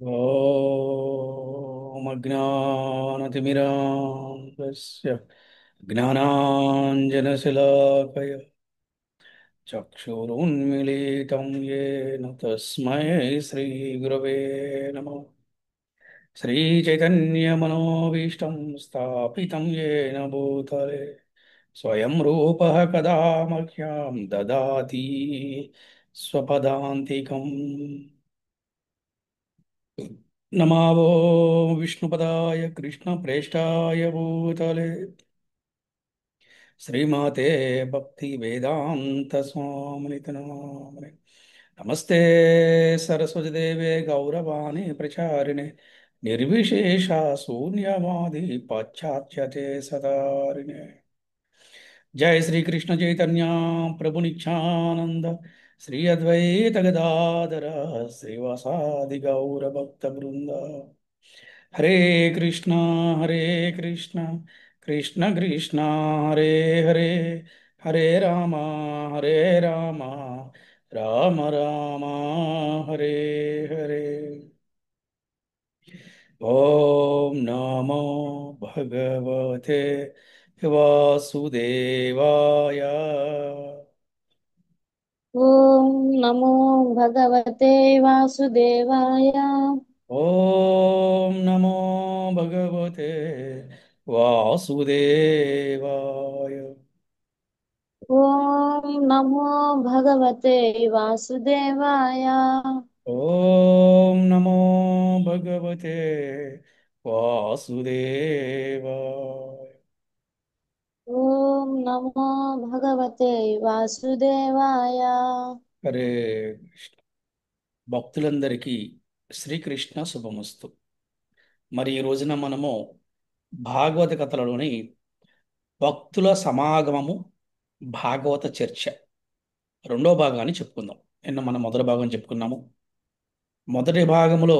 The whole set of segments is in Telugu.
ॐ अज्ञानतिमिरान्धस्य ज्ञानाञ्जनशलाकया चक्षुरुन्मीलितं येन तस्मै श्रीगुरवे नमः। श्रीचैतन्यमनोभीष्टं स्थापितं येन भूतले स्वयं रूपः कदा मह्यं ददाति स्वपदान्तिकम्। नमावो विष्णुपदाय कृष्णप्रेष्ठाय भूतले श्रीमते भक्तिवेदान्तस्वामिनिति नामिने। नमस्ते सरस्वतीदेवे गौरवाणी प्रचारिणे निर्विशेषा शून्यवादी पाश्चात्यते सदारिणे। जय श्री कृष्ण चैतन्य प्रभु नित्यानंद श्री अद्वैत गदाधर श्रीवासादि गौर भक्त वृंद। हरे कृष्णा हरे कृष्णा कृष्ण कृष्णा हरे हरे हरे हरे राम राम राम हरे हरे। ओम नमो भगवते वासुदेवाय। ॐ नमो भगवते वासुदेवाय। ओम नमो भगवते वासुदेवाय। ॐ नमो भगवते वासुदेवाय। ओम नमो भगवते वासुदेवाय। ॐ नमो भगवते वासुदेवाय। हरे कृष्ण। భక్తులందరికీ శ్రీకృష్ణ శుభమస్తు. మరి ఈ రోజున మనము భాగవత కథలలోని భక్తుల సమాగమము భాగవత చర్చ రెండో భాగాన్ని చెప్పుకుందాం. నిన్న మనం మొదటి భాగం చెప్పుకున్నాము. మొదటి భాగంలో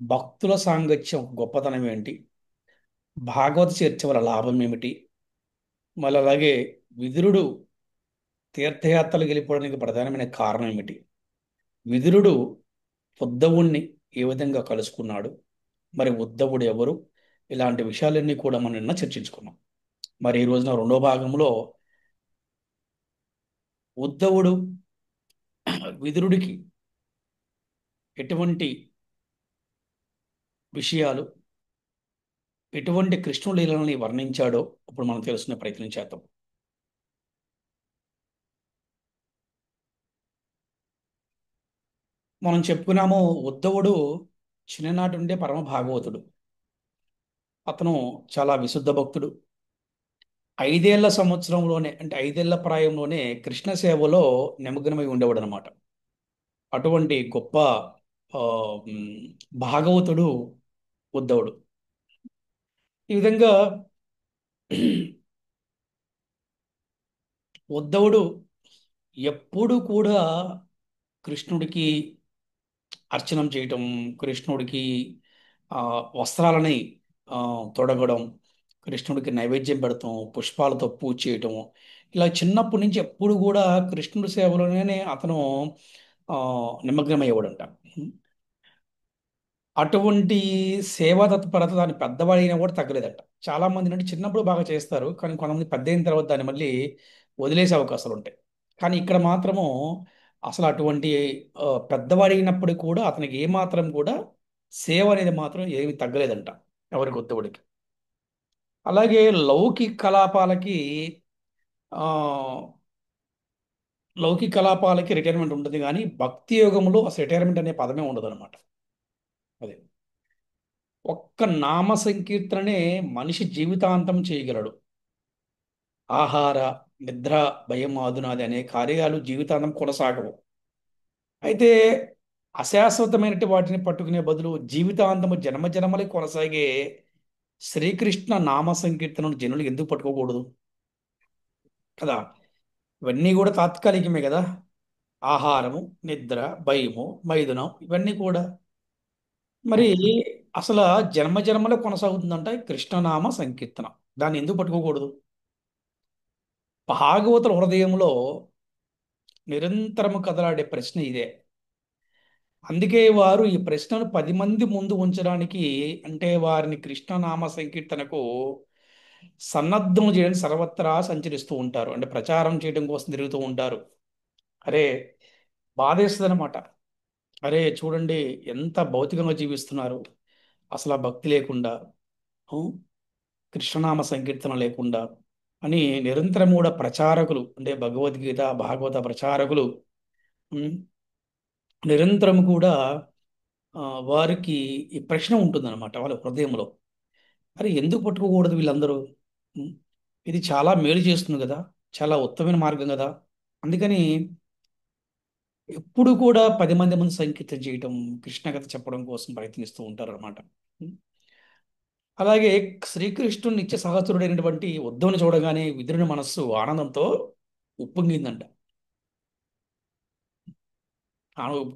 భక్తుల సాంగత్యం గొప్పతనం ఏంటి, భాగవత చర్చ వల్ల లాభం ఏమిటి, మళ్ళీ అలాగే విదురుడు తీర్థయాత్రలకు వెళ్ళిపోవడానికి ప్రధానమైన కారణం ఏమిటి, విదురుడు ఉద్ధవుణ్ణి ఏ విధంగా కలుసుకున్నాడు, మరి ఉద్ధవుడు ఎవరు, ఇలాంటి విషయాలన్నీ కూడా మనం నిన్న చర్చించుకున్నాం. మరి ఈ రోజున రెండో భాగంలో ఉద్ధవుడు విదురుడికి ఎటువంటి విషయాలు, ఎటువంటి కృష్ణుడి లీలల్ని వర్ణించాడో ఇప్పుడు మనం తెలుసుకునే ప్రయత్నం చేద్దాం. మనం చెప్పుకున్నాము, ఉద్ధవుడు చిన్ననాటి నుండే పరమ భాగవతుడు. అతను చాలా విశుద్ధ భక్తుడు. 5 ఏళ్ల సంవత్సరంలోనే, అంటే 5 ఏళ్ల ప్రాయంలోనే కృష్ణ సేవలో నిమగ్నమై ఉండేవాడు అనమాట. అటువంటి గొప్ప ఆ, ఉమ్, భాగవతుడు ఉద్ధవుడు. ఈ విధంగా ఉద్ధవుడు ఎప్పుడు కూడా కృష్ణుడికి అర్చనం చేయటం, కృష్ణుడికి ఆ, వస్త్రాలని ఆ, తొడగడం, కృష్ణుడికి నైవేద్యం పెడతాం, పుష్పాలతో పూజ చేయటం, ఇలా చిన్నప్పటి నుంచి ఎప్పుడు కూడా కృష్ణుడి సేవలోనే అతను ఆ, నిమగ్నమయ్యేవాడంట. అటువంటి సేవా తత్పరత దాని పెద్దవాడైనా కూడా తగ్గలేదట. చాలా మంది అంటే చిన్నప్పుడు బాగా చేస్తారు, కానీ కొంతమంది పెద్ద అయిన తర్వాత దాన్ని మళ్ళీ వదిలేసే అవకాశాలు ఉంటాయి. కానీ ఇక్కడ మాత్రము అసలు అటువంటి పెద్దవాడైనప్పుడు కూడా అతనికి ఏ మాత్రం కూడా సేవ అనేది మాత్రం ఏమీ తగ్గలేదంట ఎవరి కొత్తవాడికి. అలాగే లౌకిక కలాపాలకి ఆ, లౌకిక కలాపాలకి రిటైర్మెంట్ ఉంటుంది, కానీ భక్తి యోగంలో అసలు రిటైర్మెంట్ అనే పదమే ఉండదు అనమాట. అదే ఒక్క నామ సంకీర్తననే మనిషి జీవితాంతం చేయగలడు. ఆహార, నిద్ర, భయం, ఆదునాది అనే కార్యాలు జీవితాంతం కొనసాగవు. అయితే అశాశ్వతమైనటువంటి వాటిని పట్టుకునే బదులు జీవితాంతము జన్మ జన్మలకి కొనసాగే శ్రీకృష్ణ నామ సంకీర్తనను జనులు ఎందుకు పట్టుకోకూడదు కదా? ఇవన్నీ కూడా తాత్కాలికమే కదా. ఆహారము, నిద్ర, భయము, మైథునం ఇవన్నీ కూడా. మరి అసలు జన్మ జన్మలో కొనసాగుతుందంట ఈ కృష్ణనామ సంకీర్తన. దాన్ని ఎందుకు పట్టుకోకూడదు? భాగవతుల హృదయంలో నిరంతరము కదలాడే ప్రశ్న ఇదే. అందుకే వారు ఈ ప్రశ్నను 10 మంది ముందు ఉంచడానికి, అంటే వారిని కృష్ణనామ సంకీర్తనకు సన్నద్ధం చేయడానికి సర్వత్రా సంచరిస్తూ ఉంటారు, అంటే ప్రచారం చేయడం కోసం తిరుగుతూ ఉంటారు. అరే, బాధేస్తుంది అనమాట. అరే చూడండి, ఎంత భౌతికంగా జీవిస్తున్నారు, అసలు ఆ భక్తి లేకుండా, ఆ, కృష్ణనామ సంకీర్తన లేకుండా అని నిరంతరం కూడా ప్రచారకులు, అంటే భగవద్గీత భాగవత ప్రచారకులు, ఉమ్, నిరంతరం కూడా ఆ, వారికి ఈ ప్రశ్న ఉంటుందన్నమాట వాళ్ళ హృదయంలో. అరే ఎందుకు పట్టుకోకూడదు వీళ్ళందరూ? ఉమ్, ఇది చాలా మేలు చేస్తుంది కదా, చాలా ఉత్తమమైన మార్గం కదా. అందుకని ఎప్పుడు కూడా 10 మంది ముందు సంకీర్తన చేయటం, కృష్ణ కథ చెప్పడం కోసం ప్రయత్నిస్తూ ఉంటారు అనమాట. అలాగే శ్రీకృష్ణుడు నిత్య సహచరుడైనటువంటి ఉద్ధవుని చూడగానే విదురుని మనస్సు ఆనందంతో ఉప్పొంగిందంట.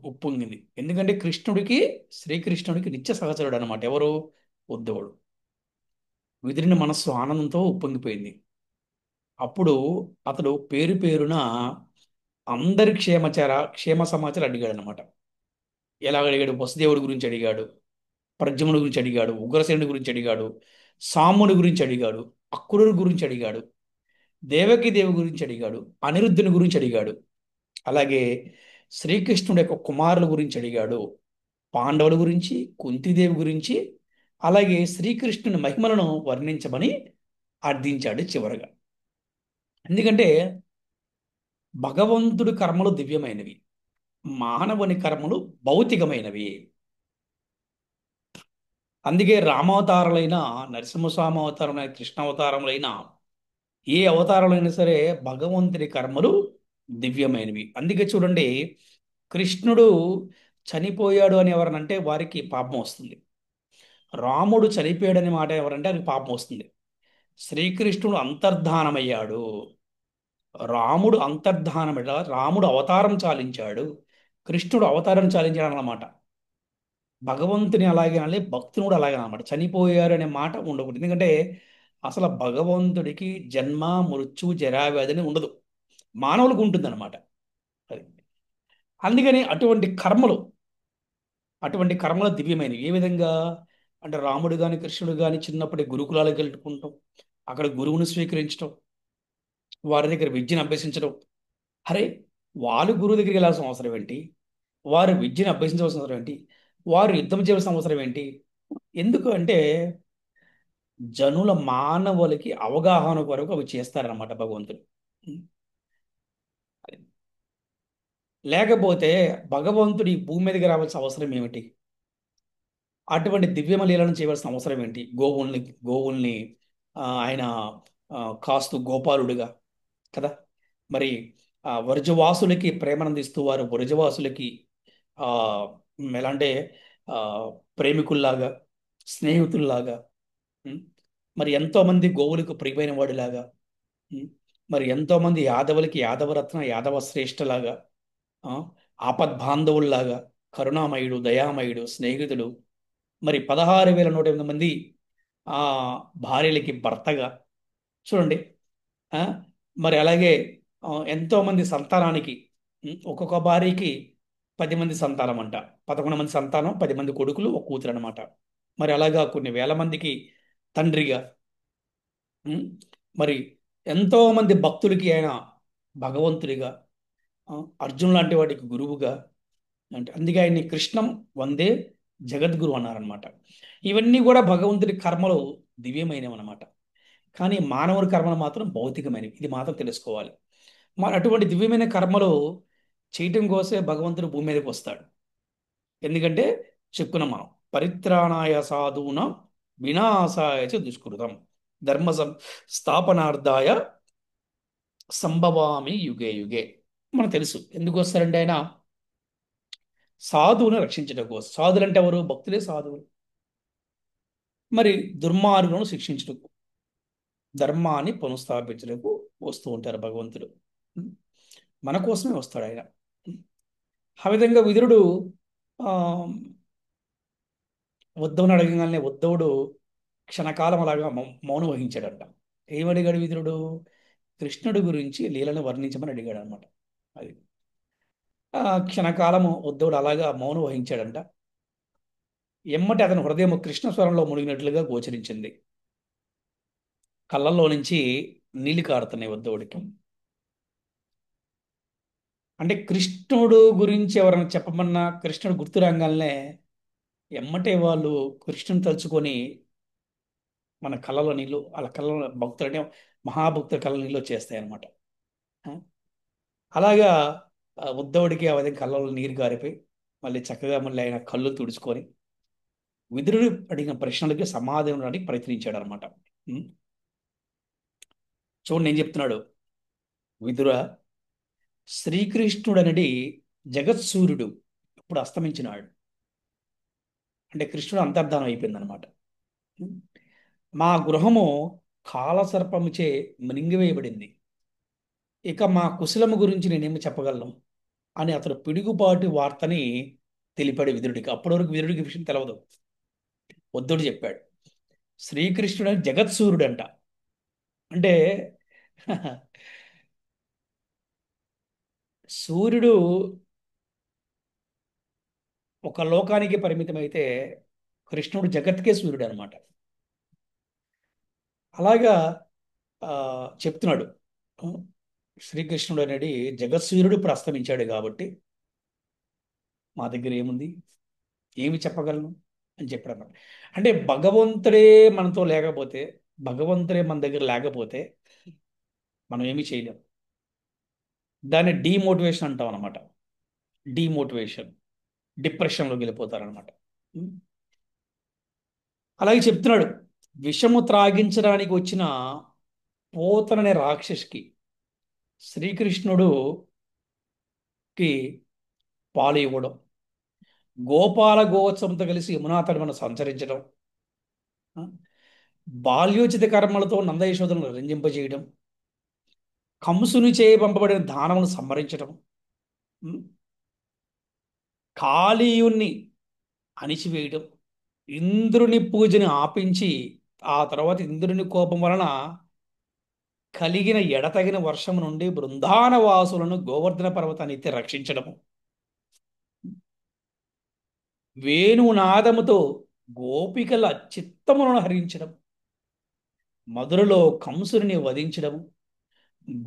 ఉప్పొంగింది. ఎందుకంటే శ్రీకృష్ణుడికి నిత్య సహచరుడు అనమాట ఎవరు? ఉద్ధవుడు. విదురుని మనస్సు ఆనందంతో ఉప్పొంగిపోయింది. అప్పుడు అతడు పేరు పేరున అందరి క్షేమ సమాచారం అడిగాడు అనమాట. ఎలా అడిగాడు? వసుదేవుడి గురించి అడిగాడు, ప్రద్యుమ్నుడి గురించి అడిగాడు, ఉగ్రసేనుడి గురించి అడిగాడు, సాముని గురించి అడిగాడు, అక్రూరు గురించి అడిగాడు, దేవకి దేవి గురించి అడిగాడు, అనిరుద్ధుని గురించి అడిగాడు. అలాగే శ్రీకృష్ణుడి యొక్క కుమారుల గురించి అడిగాడు, పాండవుల గురించి, కుంతిదేవి గురించి, అలాగే శ్రీకృష్ణుని మహిమలను వర్ణించమని అర్థించాడు చివరగా. ఎందుకంటే భగవంతుడి కర్మలు దివ్యమైనవి, మానవుని కర్మలు భౌతికమైనవి. అందుకే రామావతారాలైన, నరసింహస్వామి అవతారమైన, కృష్ణ అవతారములైన, ఏ అవతారాలైనా సరే భగవంతుడి కర్మలు దివ్యమైనవి. అందుకే చూడండి, కృష్ణుడు చనిపోయాడు అని ఎవరనంటే వారికి పాపం వస్తుంది. రాముడు చనిపోయాడని మాట ఎవరంటే అది పాపం వస్తుంది. శ్రీకృష్ణుడు అంతర్ధానమయ్యాడు, రాముడు అవతారం చాలించాడు, కృష్ణుడు అవతారం చాలించాడు అన్నమాట. భగవంతుని అలాగే అనాలి, భక్తుని కూడా అలాగే అన్నమాట. చనిపోయారు అనే మాట ఉండకూడదు. ఎందుకంటే అసలు భగవంతుడికి జన్మ, మృత్యు, జరా వ్యాధి అనేది ఉండదు, మానవులకు ఉంటుందన్నమాట. అది. అందుకని అటువంటి కర్మలు దివ్యమైనవి. ఏ విధంగా అంటే రాముడు కానీ కృష్ణుడు కానీ చిన్నప్పుడే గురుకులాలకు వెళ్ళుకుంటాం, అక్కడ గురువుని స్వీకరించడం, వారి దగ్గర విద్యను అభ్యసించడం. అరే, వాళ్ళు గురువు దగ్గరికి వెళ్ళాల్సిన అవసరం ఏంటి? వారు విద్యను అభ్యసించవలసిన అవసరం ఏంటి? వారు యుద్ధం చేయవలసిన అవసరం ఏంటి? ఎందుకు అంటే మానవులకి అవగాహన కొరకు అవి చేస్తారన్నమాట భగవంతుడు. లేకపోతే భగవంతుడు ఈ భూమి మీదకి రావాల్సిన అవసరం ఏమిటి? అటువంటి దివ్యమ లీలను చేయవలసిన అవసరం ఏంటి? గోవుల్ని ఆయన కాస్తూ గోపాలుడుగా కదా. మరి వృజవాసులకి ప్రేమనందిస్తూ వారు వృజవాసులకి ఆ ఎలా అంటే ఆ, ప్రేమికుల్లాగా, స్నేహితుల్లాగా, ఉం? మరి ఎంతో మంది గోవులకు ప్రియమైన వాడిలాగా, ఉం? మరి ఎంతో మంది యాదవులకి యాదవరత్న యాదవ శ్రేష్ఠలాగా, ఆ, ఆపద్బాంధవుల్లాగా, కరుణామయుడు, దయామయుడు, స్నేహితుడు, మరి 16,108 మంది ఆ భార్యలకి భర్తగా చూడండి. ఆ, మరి అలాగే ఎంతో మంది సంతానానికి, ఒక్కొక్క భార్యకి 10 మంది సంతానం అంట, 11 మంది సంతానం, 10 మంది కొడుకులు, ఒక కూతురు అనమాట. మరి అలాగా కొన్ని వేల మందికి తండ్రిగా, ఉం, మరి ఎంతో మంది భక్తులకి ఆయన భగవంతుడిగా, ఆ, అర్జున్ లాంటి వాడికి గురువుగా, అంటే అందుకే ఆయన్ని కృష్ణం వందే జగద్గురు అన్నారనమాట. ఇవన్నీ కూడా భగవంతుడి కర్మలు దివ్యమైనవి అనమాట. కానీ మానవుడి కర్మలు మాత్రం భౌతికమైనవి, ఇది మాత్రం తెలుసుకోవాలి. మరి అటువంటి దివ్యమైన కర్మలు చేయటం కోసమే భగవంతుడు భూమి మీదకి వస్తాడు. ఎందుకంటే చెప్పుకున్నాం మనం, పరిత్రాణాయ సాధూన వినాశాయ చ దుష్కృతం ధర్మ స్థాపనార్థాయ సంభవామి యుగే యుగే. మనకు తెలుసు ఎందుకు వస్తారంటే ఆయన సాధువుని రక్షించడం కోసం. సాధువులు అంటే ఎవరు? భక్తులే సాధువులు. మరి దుర్మార్గులను శిక్షించటకు, ధర్మాన్ని పునఃస్థాపించడానికి వస్తూ ఉంటారు భగవంతుడు. ఉం? మన కోసమే వస్తాడు ఆయన. ఉం? ఆ విధంగా విదురుడు ఆ, ఉద్ధవుని అడగగానే ఉద్ధవుడు క్షణకాలం అలాగా మౌనం వహించాడంట. ఏమడిగాడు విదురుడు? కృష్ణుడి గురించి లీలను వర్ణించమని అడిగాడు అనమాట. అది క్షణకాలము ఉద్ధవుడు అలాగా మౌనం వహించాడంట. ఎమ్మటి అతని హృదయం కృష్ణ స్వరంలో మునిగినట్లుగా గోచరించింది. కళ్ళల్లో నుంచి నీళ్లు కారుతున్నాయి ఉద్ధవుడికి. అంటే కృష్ణుడు గురించి ఎవరైనా చెప్పమన్నా కృష్ణుడు గుర్తు రాగానే ఎమ్మటే వాళ్ళు కృష్ణుని తలుచుకొని మన కళ్ళలో నీళ్ళు వాళ్ళ కళ్ళలో భక్తులు అంటే మహాభక్తుల కళ్ళ నీళ్ళు వచ్చేస్తాయి అనమాట. అలాగా ఉద్ధవుడికి ఆ విధంగా కళ్ళలో నీరు గారిపోయి మళ్ళీ చక్కగా మళ్ళీ ఆయన కళ్ళు తుడుచుకొని విదురుడు అడిగిన ప్రశ్నలకి సమాధానం ఇవ్వడానికి ప్రయత్నించాడు అనమాట. చూడండి ఏం చెప్తున్నాడు విదుర. శ్రీకృష్ణుడు అనేది జగత్సూర్యుడు ఇప్పుడు అస్తమించినాడు. అంటే కృష్ణుడు అంతర్ధానం అయిపోయింది అనమాట. మా గృహము కాలసర్పముచే మృంగివేయబడింది. ఇక మా కుశలము గురించి నేనేమి చెప్పగలను అని అతడు పిడుగుపాటు వార్తని తెలిపాడు విదురుడికి. అప్పటి వరకు విదురుడికి ఈ విషయం తెలవదు. ఉద్ధవుడు చెప్పాడు శ్రీకృష్ణుడు అని జగత్సూర్యుడు అంట. అంటే సూర్యుడు ఒక లోకానికి పరిమితమైతే కృష్ణుడు జగత్కే సూర్యుడు అనమాట. అలాగా ఆ, చెప్తున్నాడు. శ్రీకృష్ణుడు అనేది జగత్సూర్యుడు ఇప్పుడు అస్తమించాడు కాబట్టి మా దగ్గర ఏముంది, ఏమి చెప్పగలను అని చెప్పాడు అన్నమాట. అంటే భగవంతుడే మనతో లేకపోతే, భగవంతుడే మన దగ్గర లేకపోతే మనం ఏమీ చేయలేం. దాన్ని డీమోటివేషన్ అంటాం అనమాట. డీమోటివేషన్, డిప్రెషన్లోకి వెళ్ళిపోతారనమాట. అలాగే చెప్తున్నాడు విషము త్రాగించడానికి వచ్చిన పోతననే రాక్షసికి శ్రీకృష్ణుడుకి పాలు ఇవ్వడం, గోపాల గోవత్సంతో కలిసి యమునా తటమున సంచరించడం, ఆ, బాల్యోచిత కర్మలతో నందయశోదలను రంజింపజేయడం, కంసుని చేయి పంపబడిన దానమును సంహరించడం, ఉం, కాళీయుణ్ణి అణిచివేయడం, ఇంద్రుని పూజని ఆపించి ఆ తర్వాత ఇంద్రుని కోపం వలన కలిగిన ఎడతగిన వర్షము నుండి బృందాన వాసులను గోవర్ధన పర్వతాన్ని ఎత్తి రక్షించడము, వేణునాదముతో గోపికల చిత్తములను హరించడం, మధురలో కంసుని వధించడం,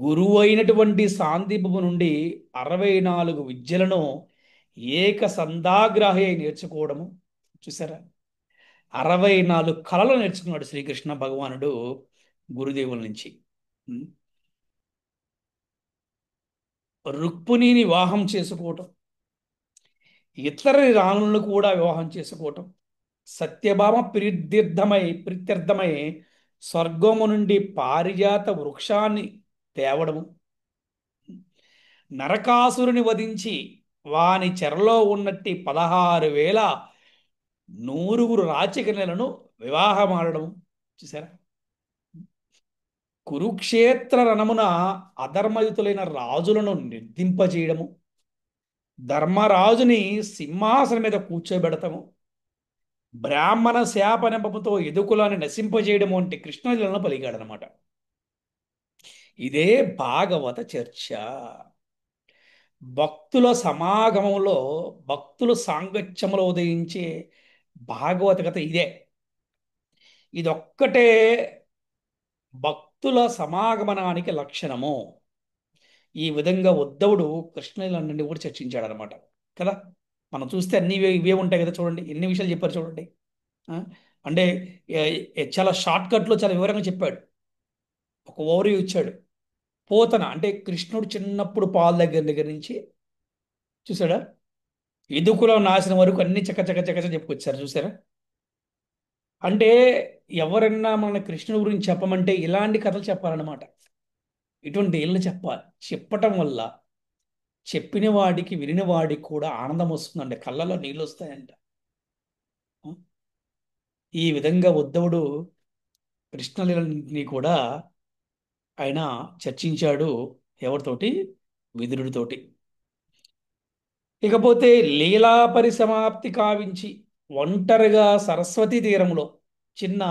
గురువు అయినటువంటి సాందీపము నుండి 64 విద్యలను ఏక సంధాగ్రాహి అయి నేర్చుకోవడము. చూసారా, 64 కళలు నేర్చుకున్నాడు శ్రీకృష్ణ భగవానుడు గురుదేవుల నుంచి. ఉం. రుక్మిణిని వివాహం చేసుకోవటం, ఇతర రాణులను కూడా వివాహం చేసుకోవటం, సత్యభామ ప్రీత్యర్థమై స్వర్గము నుండి పారిజాత వృక్షాన్ని తేవడము, నరకాసురుని వధించి వాని చెరలో ఉన్నట్టి 16,000 నూరుగురు రాచకన్యలను వివాహమాడడం. చూసారా, కురుక్షేత్ర రణమున అధర్మయుతులైన రాజులను నిర్దింపజేయడము, ధర్మరాజుని సింహాసనం మీద కూర్చోబెడతాము, బ్రాహ్మణ శాపనపముతో ఎదుకులాన్ని నశింపజేయడం వంటి కృష్ణలీలను పలికాడనమాట. ఇదే భాగవత చర్చ. భక్తుల సమాగమంలో, భక్తుల సాంగత్యములో ఉదయించే భాగవత కథ ఇదే. ఇదొక్కటే భక్తుల సమాగమనానికి లక్షణము. ఈ విధంగా ఉద్ధవుడు కృష్ణలీలన్నింటినీ కూడా చర్చించాడు అనమాట కదా. మనం చూస్తే అన్ని ఇవే ఉంటాయి కదా. చూడండి ఎన్ని విషయాలు చెప్పారు చూడండి. ఆ? అంటే చాలా షార్ట్ కట్లో చాలా వివరంగా చెప్పాడు. ఒక ఓవర్ ఇచ్చాడు. పోతన అంటే కృష్ణుడు చిన్నప్పుడు పాల దగ్గర నుంచి చూసాడా, ఎదుకుల నాశనం వరకు అన్ని చక్క చక్క చక్క చక్క చెప్పుకొచ్చారు. చూసారా, అంటే ఎవరన్నా మన కృష్ణుడి గురించి చెప్పమంటే ఇలాంటి కథలు చెప్పాలన్నమాట. ఇటువంటి ఇళ్ళు చెప్పాలి. చెప్పటం వల్ల చెప్పిన వాడికి వినిన వాడికి కూడా ఆనందం వస్తుందండి, కళ్ళలో నీళ్ళు వస్తాయంట. ఈ విధంగా ఉద్ధవుడు కృష్ణలీలని కూడా ఆయన చర్చించాడు. ఎవరితోటి? విదురుడితోటి. ఇకపోతే లీలా పరిసమాప్తి కావించి ఒంటరిగా సరస్వతీ తీరంలో చిన్న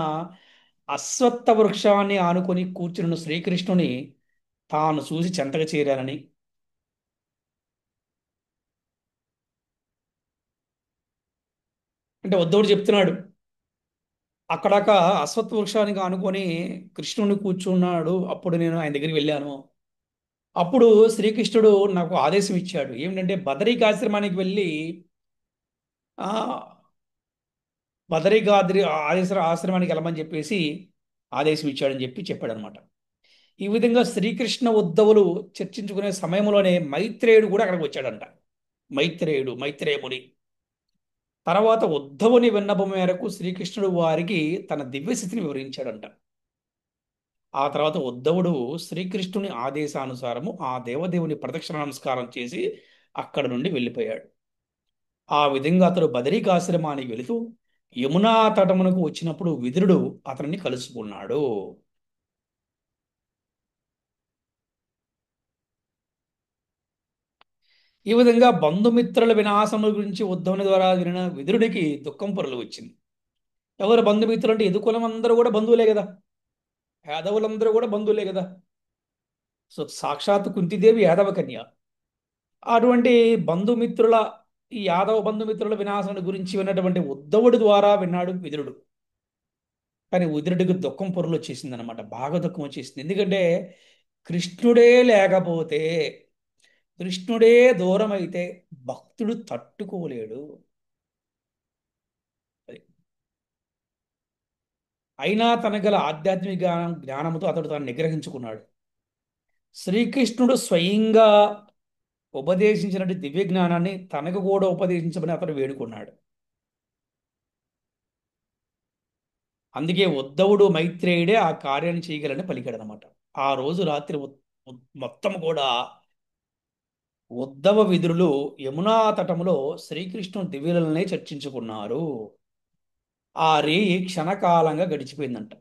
అశ్వత్థ వృక్షాన్ని ఆనుకొని కూర్చున్న శ్రీకృష్ణుని తాను చూసి చెంతగా చేరానని, అంటే ఉద్ధవుడు చెప్తున్నాడు, అక్కడక అశ్వత్థ వృక్షానికి ఆనుకొని కృష్ణుని కూర్చున్నాడు. అప్పుడు నేను ఆయన దగ్గరికి వెళ్ళాను. అప్పుడు శ్రీకృష్ణుడు నాకు ఆదేశం ఇచ్చాడు. ఏమిటంటే బదరికాశ్రమానికి వెళ్ళి ఆ బదరికాద్రి ఆశ్రమానికి వెళ్ళమని చెప్పేసి ఆదేశం ఇచ్చాడని చెప్పాడు అనమాట. ఈ విధంగా శ్రీకృష్ణ ఉద్ధవులు చర్చించుకునే సమయంలోనే మైత్రేయుడు కూడా అక్కడికి వచ్చాడంట. మైత్రేయముని తర్వాత ఉద్ధవుని విన్నపం మేరకు శ్రీకృష్ణుడు వారికి తన దివ్యస్థితిని వివరించాడంట. ఆ తర్వాత ఉద్ధవుడు శ్రీకృష్ణుని ఆదేశానుసారము ఆ దేవదేవుని ప్రదక్షిణ నమస్కారం చేసి అక్కడి నుండి వెళ్ళిపోయాడు. ఆ విధంగా అతడు బదరికాశ్రమానికి వెళుతూ యమునా తటమునకు వచ్చినప్పుడు విదురుడు అతనిని కలుసుకున్నాడు. ఈ విధంగా బంధుమిత్రుల వినాశముల గురించి ఉద్ధవుని ద్వారా వినిన విదురుడికి దుఃఖం పొరలు వచ్చింది. ఎవరు బంధుమిత్రులు అంటే ఎదుకులం అందరూ కూడా బంధువులే కదా, యాదవులందరూ కూడా బంధువులే కదా. సో సాక్షాత్ కుంతిదేవి యాదవ కన్య. అటువంటి బంధుమిత్రుల ఈ యాదవ బంధుమిత్రుల వినాశనం గురించి విన్నటువంటి ఉద్ధవుడి ద్వారా విన్నాడు విదురుడు. కానీ విదురుడికి దుఃఖం పొరలు వచ్చేసింది అనమాట. బాగా దుఃఖం వచ్చేసింది. ఎందుకంటే కృష్ణుడే లేకపోతే, కృష్ణుడే దూరం అయితే భక్తుడు తట్టుకోలేడు. అది. అయినా తన గల ఆధ్యాత్మిక జ్ఞానంతో అతడు తాను నిగ్రహించుకున్నాడు. శ్రీకృష్ణుడు స్వయంగా ఉపదేశించినట్టు దివ్య జ్ఞానాన్ని తనకు కూడా ఉపదేశించమని అతడు వేడుకున్నాడు. అందుకే ఉద్ధవుడు మైత్రేయుడే ఆ కార్యాన్ని చేయగలని పలికాడనమాట. ఆ రోజు రాత్రి మొత్తం కూడా ఉద్ధవ విదురులు యమునా తటములో శ్రీకృష్ణుని దివ్యలనే చర్చించుకున్నారు. ఆ రేయి క్షణకాలంగా గడిచిపోయిందంట.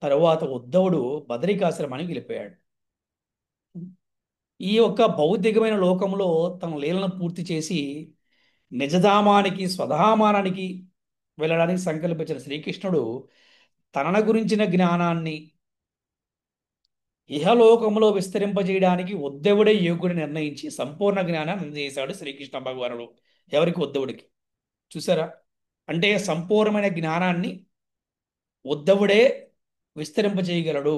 తరువాత ఉద్ధవుడు బదరికాశ్రమానికి వెళ్ళిపోయాడు. ఈ యొక్క భౌతికమైన లోకంలో తన లీలను పూర్తి చేసి నిజధామానికి స్వధామానానికి వెళ్ళడానికి సంకల్పించిన శ్రీకృష్ణుడు తనను గురించిన జ్ఞానాన్ని ఇహలోకంలో విస్తరింపజేయడానికి ఉద్ధవుడే యోగుడు నిర్ణయించి సంపూర్ణ జ్ఞానాన్ని అందజేశాడు శ్రీకృష్ణ భగవానుడు. ఎవరికి? ఉద్ధవుడికి. చూసారా? అంటే సంపూర్ణమైన జ్ఞానాన్ని ఉద్ధవుడే విస్తరింపజేయగలడు,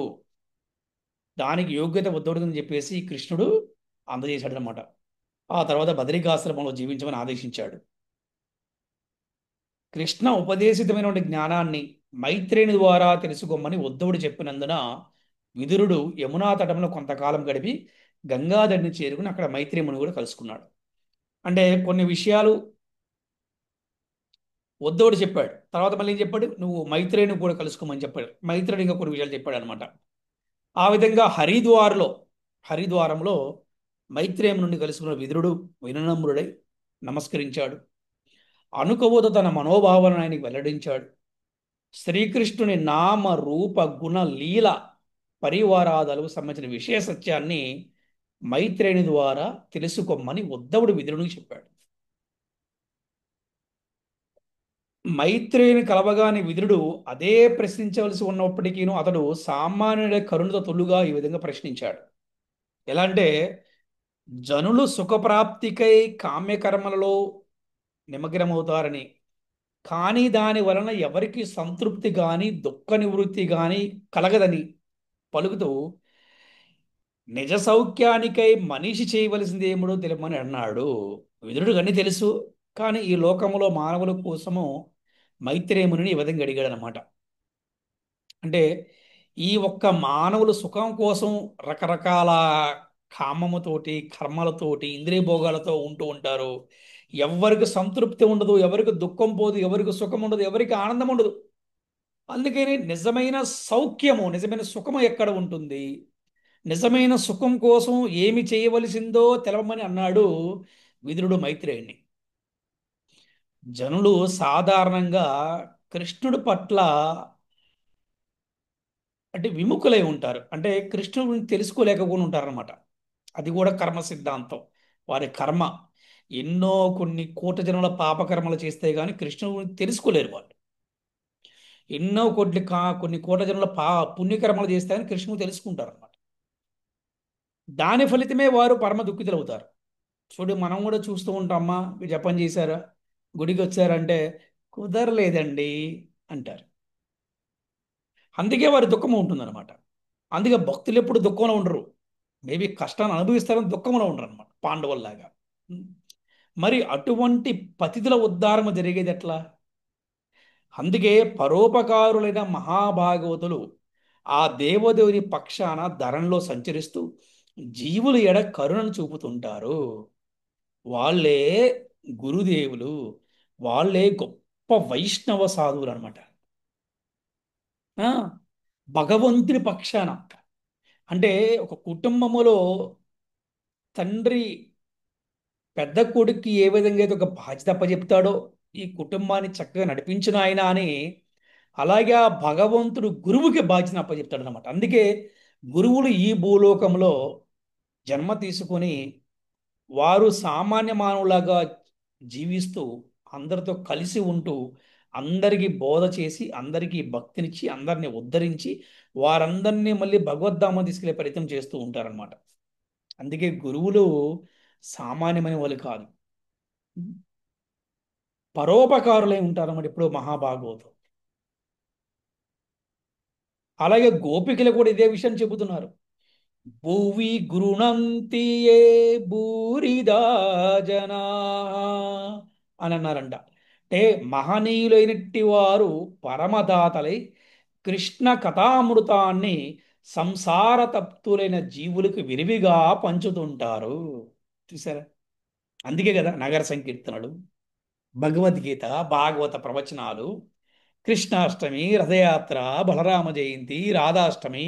దానికి యోగ్యత ఉద్ధవుడికి అని చెప్పేసి కృష్ణుడు అందజేశాడు అనమాట. ఆ తర్వాత బదరికాశ్రమంలో జీవించమని ఆదేశించాడు. కృష్ణ ఉపదేశితమైనటువంటి జ్ఞానాన్ని మైత్రేయుని ద్వారా తెలుసుకోమని ఉద్ధవుడు చెప్పినందున విదురుడు యమునా తటంలో కొంతకాలం గడిపి గంగాధరిని చేరుకుని అక్కడ మైత్రేయుని కూడా కలుసుకున్నాడు. అంటే కొన్ని విషయాలు ఉద్ధవుడు చెప్పాడు. తర్వాత మళ్ళీ ఏం చెప్పాడు? నువ్వు మైత్రేయుని కూడా కలుసుకోమని చెప్పాడు. మైత్రేయుడు ఇంకా కొన్ని విషయాలు చెప్పాడు అనమాట. ఆ విధంగా హరిద్వారంలో మైత్రేయం నుండి కలుసుకున్న విదురుడు వినమ్రుడై నమస్కరించాడు. అనుకవతో తన మనోభావాలను ఆయనకి వెల్లడించాడు. శ్రీకృష్ణుని నామ రూప గుణ లీల పరివారాలకు సంబంధించిన విషయ సత్యాన్ని మైత్రేయుని ద్వారా తెలుసుకోమని ఉద్ధవుడు విదురునికి చెప్పాడు. మైత్రేయుని కలవగానే విదురుడు అదే ప్రశ్నించవలసి ఉన్నప్పటికీను అతడు సామాన్యుడి కరుణతో తొలుగా ఈ విధంగా ప్రశ్నించాడు. ఎలా అంటే, జనులు సుఖప్రాప్తికై కామ్యకర్మలలో నిమగ్నమవుతారని, కానీ దాని వలన ఎవరికి సంతృప్తి కానీ దుఃఖ నివృత్తి కానీ కలగదని పలుకుతూ నిజ సౌఖ్యానికై మనిషి చేయవలసింది ఏమిటో తెలుపమని అన్నాడు. విదురుడికి అన్నీ తెలుసు, కానీ ఈ లోకంలో మానవుల కోసము మైత్రేయుని ఈ విధంగా అడిగాడు అనమాట. అంటే ఈ ఒక్క మానవులు సుఖం కోసం రకరకాల కామముతోటి కర్మలతోటి ఇంద్రియ భోగాలతో ఉంటూ ఉంటారు. ఎవరికి సంతృప్తి ఉండదు, ఎవరికి దుఃఖం పోదు, ఎవరికి సుఖం ఉండదు, ఎవరికి ఆనందం ఉండదు. అందుకని నిజమైన సౌఖ్యము, నిజమైన సుఖము ఎక్కడ ఉంటుంది? నిజమైన సుఖం కోసం ఏమి చేయవలసిందో తెలవమని అన్నాడు విదురుడు మైత్రేయుణ్ణి. జనులు సాధారణంగా కృష్ణుడి పట్ల అంటే విముఖులై ఉంటారు. అంటే కృష్ణుడి గురించి తెలుసుకోలేకపోయి ఉంటారనమాట. అది కూడా కర్మ సిద్ధాంతం. వారి కర్మ ఎన్నో కొన్ని కోట్ల జనుల పాపకర్మలు చేస్తే కానీ కృష్ణుడి గురించి తెలుసుకోలేరు వాళ్ళు. ఎన్నో కొన్ని కోట్ల జనుల పుణ్యకర్మలు చేస్తే కానీ కృష్ణుడు తెలుసుకుంటారు అనమాట. దాని ఫలితమే వారు పరమ దుఃఖితులు అవుతారు. చూడు, మనం కూడా చూస్తూ ఉంటామా, మీరు జపం చేశారా, గుడికి వచ్చారంటే కుదరలేదండి అంటారు. అందుకే వారి దుఃఖం ఉంటుందన్నమాట. అందుకే భక్తులు ఎప్పుడు దుఃఖంలో ఉండరు. మేబీ కష్టాన్ని అనుభవిస్తారని దుఃఖంలో ఉండరు అనమాట, పాండవుల్లాగా. మరి అటువంటి పతితుల ఉద్ధారణ జరిగేది ఎట్లా? అందుకే పరోపకారులైన మహాభాగవతులు ఆ దేవదేవుని పక్షాన ధరణిలో సంచరిస్తూ జీవుల ఎడ కరుణను చూపుతుంటారు. వాళ్ళే గురుదేవులు, వాళ్ళే గొప్ప వైష్ణవ సాధువులు అనమాట. భగవంతుని పక్షాన అంటే ఒక కుటుంబములో తండ్రి పెద్ద కొడుక్కి ఏ విధంగా అయితే ఒక బాధ్యత అప్పచెప్తాడో ఈ కుటుంబాన్ని చక్కగా నడిపించిన ఆయన అని, అలాగే ఆ భగవంతుడు గురువుకి బాధ్యత అప్పచెప్తాడు అనమాట. అందుకే గురువులు ఈ భూలోకంలో జన్మ తీసుకొని వారు సామాన్య మానవులాగా జీవిస్తూ అందరితో కలిసి ఉంటూ అందరికీ బోధ చేసి అందరికీ భక్తినిచ్చి అందరిని ఉద్ధరించి వారందరినీ మళ్ళీ భగవద్ధామ తీసుకెళ్లే ప్రయత్నం చేస్తూ ఉంటారనమాట. అందుకే గురువులు సామాన్యమైన వాళ్ళు కాదు, పరోపకారులై ఉంటారన్నమాట ఇప్పుడు మహాభాగవతం. అలాగే గోపికలు కూడా ఇదే విషయం చెబుతున్నారు. భువి గృణంతి ఏ భూరిదా జనా అని అన్నారంట. అంటే మహనీయులైనట్టి వారు పరమదాతలై కృష్ణ కథామృతాన్ని సంసార తప్తులైన జీవులకు విరివిగా పంచుతుంటారు. చూసారా? అందుకే కదా నగర సంకీర్తనలు, భగవద్గీత, భాగవత ప్రవచనాలు, కృష్ణాష్టమి, రథయాత్ర, బలరామ జయంతి, రాధాష్టమి,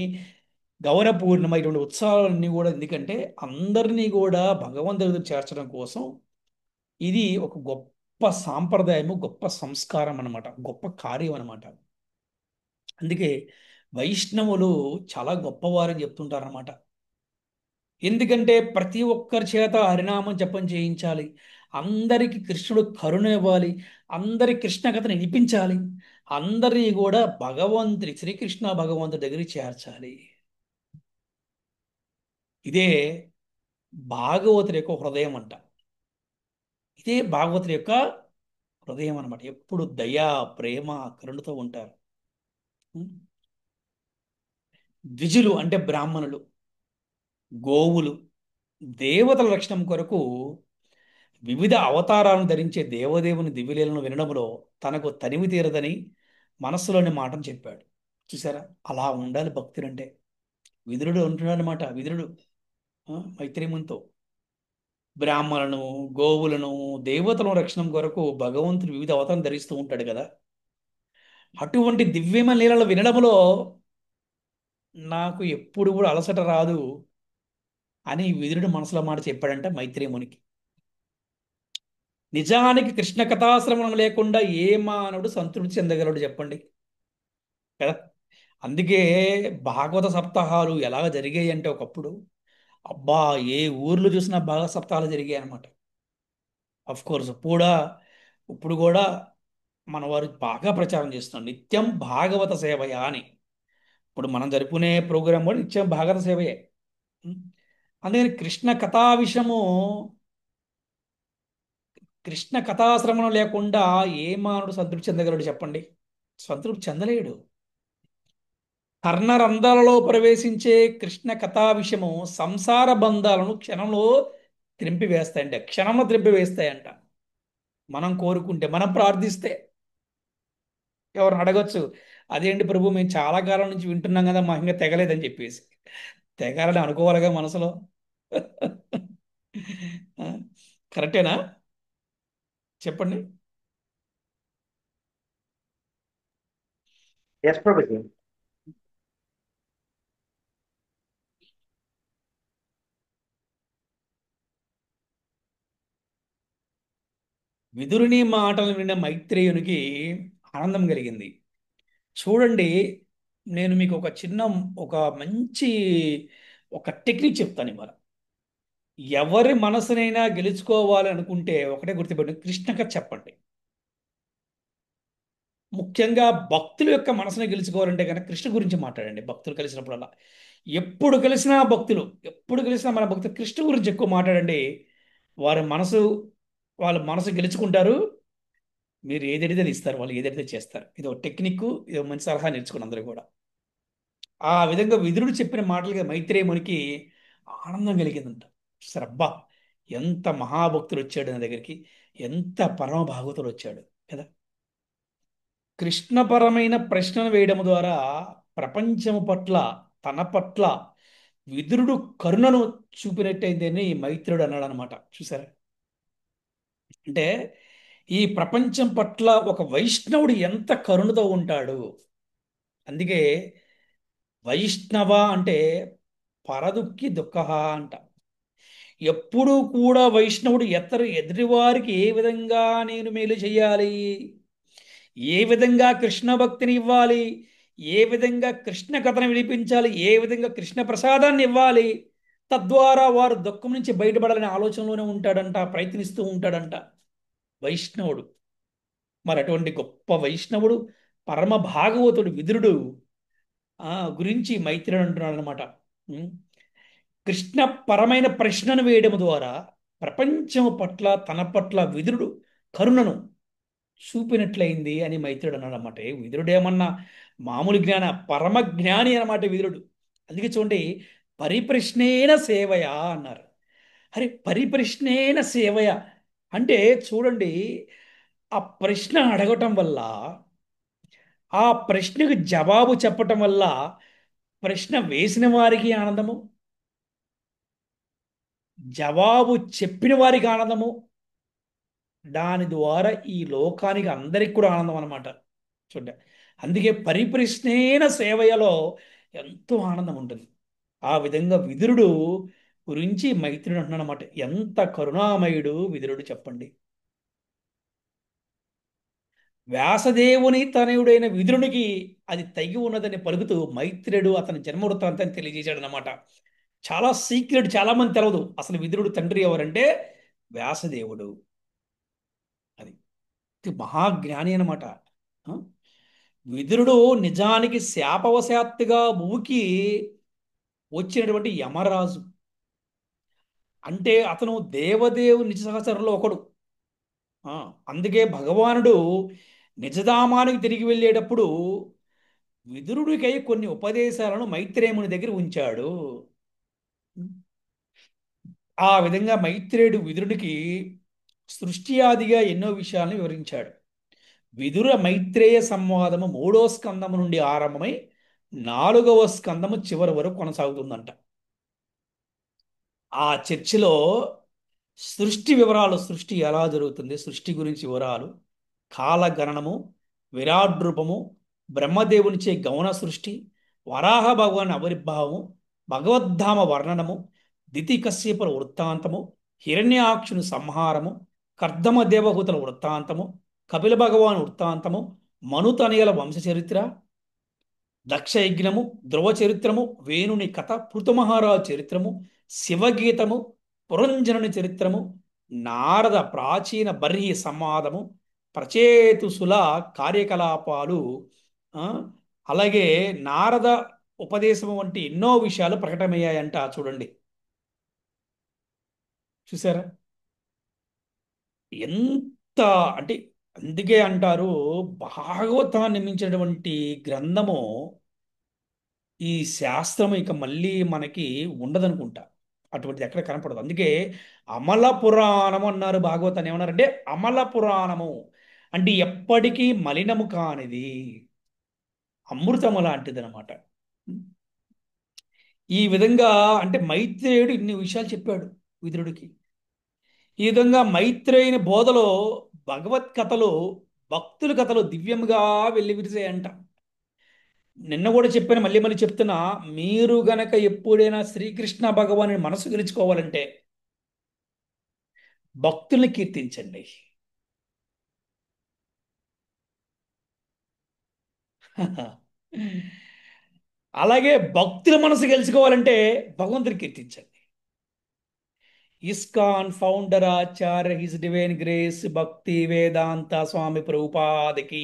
గౌర పూర్ణిమ, ఇటువంటి ఉత్సవాలన్నీ కూడా ఎందుకంటే అందరినీ కూడా భగవంతుడి దగ్గర చేర్చడం కోసం. ఇది ఒక గొప్ప సాంప్రదాయము, గొప్ప సంస్కారం అన్నమాట, గొప్ప కార్యం అన్నమాట. అందుకే వైష్ణవులు చాలా గొప్పవారని చెప్తుంటారన్నమాట. ఎందుకంటే ప్రతి ఒక్కరి చేత హరినామం జపం చేయించాలి, అందరికీ కృష్ణుడు కరుణ ఇవ్వాలి, అందరి కృష్ణ కథను వినిపించాలి, అందరినీ కూడా భగవంతుడి శ్రీకృష్ణ భగవంతుడి దగ్గరికి చేర్చాలి. ఇదే భాగవతుడి యొక్క హృదయం అంట. ఇదే భాగవతుడి యొక్క హృదయం అన్నమాట. ఎప్పుడు దయ, ప్రేమ, కరుణతో ఉంటారు. ఉం? ద్విజులు అంటే బ్రాహ్మణులు, గోవులు దేవతల రక్షణ కొరకు వివిధ అవతారాలను ధరించే దేవదేవుని దివ్యలీలను వినడంలో తనకు తనివి తీరదని మనస్సులోని మాటను చెప్పాడు. చూసారా? అలా ఉండాలి భక్తులంటే. విదురుడు ఉంటున్నాడు అనమాట. విదురుడు మైత్రేమునితో బ్రాహ్మణులను, గోవులను, దేవతలను రక్షణ కొరకు భగవంతుడు వివిధ అవతారం ధరిస్తూ ఉంటాడు కదా. అటువంటి దివ్యమైన లీలలు వినడంలో నాకు ఎప్పుడు కూడా అలసట రాదు అని విదురుడు మనసులో మాట చెప్పాడంట మైత్రేమునికి. నిజానికి కృష్ణ కథాశ్రవణం లేకుండా ఏ మానవుడు సంతృప్తి చెందగలడు చెప్పండి కదా. అందుకే భాగవత సప్తాహాలు ఎలాగ జరిగాయి అంటే ఒకప్పుడు అబ్బా ఏ ఊర్లో చూసినా భాగవత సప్తాహాలు జరిగాయి అనమాట. అఫ్ కోర్స్ ఇప్పుడు కూడా మన వారు బాగా ప్రచారం చేస్తున్నారు నిత్యం భాగవత సేవయ అని. ఇప్పుడు మనం జరుపుకునే ప్రోగ్రాం కూడా నిత్యం భాగవత సేవయే. ఉం? అందుకని కృష్ణ కథాశ్రవణం లేకుండా ఏ మానవుడు సంతృప్తి చెందగలడు చెప్పండి? సంతృప్తి చెందలేడు. కర్ణరంధ్రాలలో ప్రవేశించే కృష్ణ కథా విషయము సంసార బంధాలను క్షణంలో త్రింపివేస్తాయంట, క్షణంలో త్రింపివేస్తాయంట. మనం కోరుకుంటే, మనం ప్రార్థిస్తే. ఎవరిని అడగొచ్చు, అదేంటి ప్రభు మేము చాలా కాలం నుంచి వింటున్నాం కదా మా ఇంకా తెగలేదని చెప్పేసి. తెగాలని అనుకోవాలిగా మనసులో. ఆ, కరెక్టేనా? చెప్పండి. Yes, Prabhuji. విదురుని మాటలు విన్న మైత్రేయునికి ఆనందం కలిగింది. చూడండి, నేను మీకు ఒక మంచి ఒక టెక్నిక్ చెప్తాను ఇవాళ. ఎవరి మనసునైనా గెలుచుకోవాలి అనుకుంటే ఒకటే గుర్తుపెట్టి కృష్ణ కథ చెప్పండి. ముఖ్యంగా భక్తుల యొక్క మనసుని గెలుచుకోవాలంటే కనుక కృష్ణ గురించి మాట్లాడండి భక్తులు కలిసినప్పుడల్లా. ఎప్పుడు కలిసినా మన భక్తులు కృష్ణ గురించి ఎక్కువ మాట్లాడండి. వారి మనసు వాళ్ళ మనసు గెలుచుకుంటారు. మీరు ఏది అడిగితే అది ఇస్తారు, వాళ్ళు ఏది అడిగితే చేస్తారు. ఇది ఒక టెక్నిక్, ఇది ఒక మంచి సలహా నేర్చుకుని అందరూ కూడా. ఆ విధంగా విదురుడు చెప్పిన మాటలకి మైత్రేయునికి ఆనందం కలిగిందంట. సరే అబ్బా, ఎంత మహాభక్తుడు వచ్చాడు నా దగ్గరికి, ఎంత పరమ భాగవతుడు వచ్చాడు కదా. కృష్ణపరమైన ప్రశ్నలు వేయడం ద్వారా ప్రపంచము పట్ల, తన పట్ల విదురుడు కరుణను చూపినట్టయిందని మైత్రుడు అన్నాడు అనమాట. చూసారా? అంటే ఈ ప్రపంచం పట్ల ఒక వైష్ణవుడు ఎంత కరుణతో ఉంటాడు. అందుకే వైష్ణవ అంటే పరదుఃఖి దుఃఖ అంట. ఎప్పుడూ కూడా వైష్ణవుడు ఎదుటివారికి ఏ విధంగా నేను మేలు చేయాలి, ఏ విధంగా కృష్ణ భక్తిని ఇవ్వాలి, ఏ విధంగా కృష్ణ కథను వినిపించాలి, ఏ విధంగా కృష్ణ ప్రసాదాన్ని ఇవ్వాలి, తద్వారా వారు దుఃఖం నుంచి బయటపడాలనే ఆలోచనలోనే ఉంటాడంట, ప్రయత్నిస్తూ ఉంటాడంట వైష్ణవుడు. మరి అటువంటి గొప్ప వైష్ణవుడు, పరమ భాగవతుడు విదురుడు గురించి మైత్రేయుడు అంటున్నాడు అనమాట. కృష్ణ పరమైన ప్రశ్నను వేయడం ద్వారా ప్రపంచం పట్ల, తన పట్ల విదురుడు కరుణను చూపినట్లయింది అని మైత్రుడు అన్నాడు అనమాట. విదురుడు ఏమన్నా మామూలు జ్ఞాన, పరమ జ్ఞాని అన్నమాట విదురుడు. అందుకే చూడండి, పరిప్రశ్నేన సేవయ అన్నారు. అరే, పరిప్రశ్నేన సేవయ అంటే చూడండి, ఆ ప్రశ్న అడగటం వల్ల, ఆ ప్రశ్నకు జవాబు చెప్పటం వల్ల ప్రశ్న వేసిన వారికి ఆనందము, జవాబు చెప్పిన వారికి ఆనందము, దాని ద్వారా ఈ లోకానికి అందరికి కూడా ఆనందం అన్నమాట. చూడ, అందుకే పరిప్రశ్నేన సేవయలో ఎంతో ఆనందం ఉంటుంది. ఆ విధంగా విదురుడు గురించి మైత్రుడు అంటున్నాడు అనమాట. ఎంత కరుణామయుడు విదురుడు చెప్పండి. వ్యాసదేవుని తనయుడైన విదురునికి అది తగి ఉన్నదని పలుకుతూ మైత్రేయుడు అతని జన్మ వృత్తాంతాన్ని తెలియజేశాడు అనమాట. చాలా సీక్రెట్, చాలా మంది తెలవదు అసలు విదురుడు తండ్రి ఎవరంటే వ్యాసదేవుడు. అది ఇది మహాజ్ఞాని అనమాట. ఆ? విదురుడు నిజానికి శాపవశాత్తుగా భూమికి వచ్చినటువంటి యమరాజు. అంటే అతను దేవదేవుని నిజ సహచరులో ఒకడు. ఆ, అందుకే భగవానుడు నిజధామానికి తిరిగి వెళ్ళేటప్పుడు విదురుడికై కొన్ని ఉపదేశాలను మైత్రేయుని దగ్గర ఉంచాడు. ఆ విధంగా మైత్రేయుడు విదురుడికి సృష్టి ఆదిగా ఎన్నో విషయాలను వివరించాడు. విదుర మైత్రేయ సంవాదము 3వ స్కందము నుండి ఆరంభమై 4వ స్కందము చివరి వరకు కొనసాగుతుందంట. ఆ చర్చిలో సృష్టి వివరాలు, సృష్టి ఎలా జరుగుతుంది, సృష్టి గురించి వివరాలు, కాలగణనము, విరాట్ రూపము, బ్రహ్మదేవునిచే గౌణ సృష్టి, వరాహ భగవాన్ ఆవిర్భావము, భగవద్ధామ వర్ణనము, దితి కశ్యపుల వృత్తాంతము, హిరణ్యాక్షుని సంహారము, కర్దమ దేవహూతుల వృత్తాంతము, కపిల భగవాన్ వృత్తాంతము, మనుతనయల వంశ చరిత్ర, దక్షయజ్ఞము, ధ్రువ చరిత్రము, వేణుని కథ, పృథుమహారాజు చరిత్రము, శివగీతము, పురంజనుని చరిత్రము, నారద ప్రాచీన బర్హి సంవాదము, ప్రచేతుసుల కార్యకలాపాలు, ఆ, అలాగే నారద ఉపదేశము వంటి ఎన్నో విషయాలు ప్రకటమయ్యాయంట. చూడండి, చూసారా ఎంత, అంటే అందుకే అంటారు భాగవతాన్ని మించినటువంటి గ్రంథము, ఈ శాస్త్రం ఇక మళ్ళీ మనకి ఉండదనుకుంటా. అటువంటిది ఎక్కడ కనపడదు. అందుకే అమల పురాణం అన్నారు భాగవతాన్ని. ఏమన్నారంటే అమల పురాణము అంటే ఎప్పటికీ మలినము కానిది, అమృతము లాంటిది అనమాట. ఈ విధంగా అంటే మైత్రేయుడు ఇన్ని విషయాలు చెప్పాడు విదురుడికి. ఈ విధంగా మైత్రేయుని బోధలో భగవత్ కథలు, భక్తుల కథలు దివ్యంగా వెల్లివిరిసాయంట. నిన్న కూడా చెప్పాను, మళ్ళీ మళ్ళీ చెప్తున్నా, మీరు గనక ఎప్పుడైనా శ్రీకృష్ణ భగవాని మనసు గెలుచుకోవాలంటే భక్తుల్ని కీర్తించండి. అలాగే భక్తుల మనసు గెలుచుకోవాలంటే భగవంతుని కీర్తించండి. ఇస్కాన్ ఫౌండర్ ఆచార్య హిజ్ డివైన్ గ్రేస్ భక్తి వేదాంత స్వామి ప్రభుపాదకి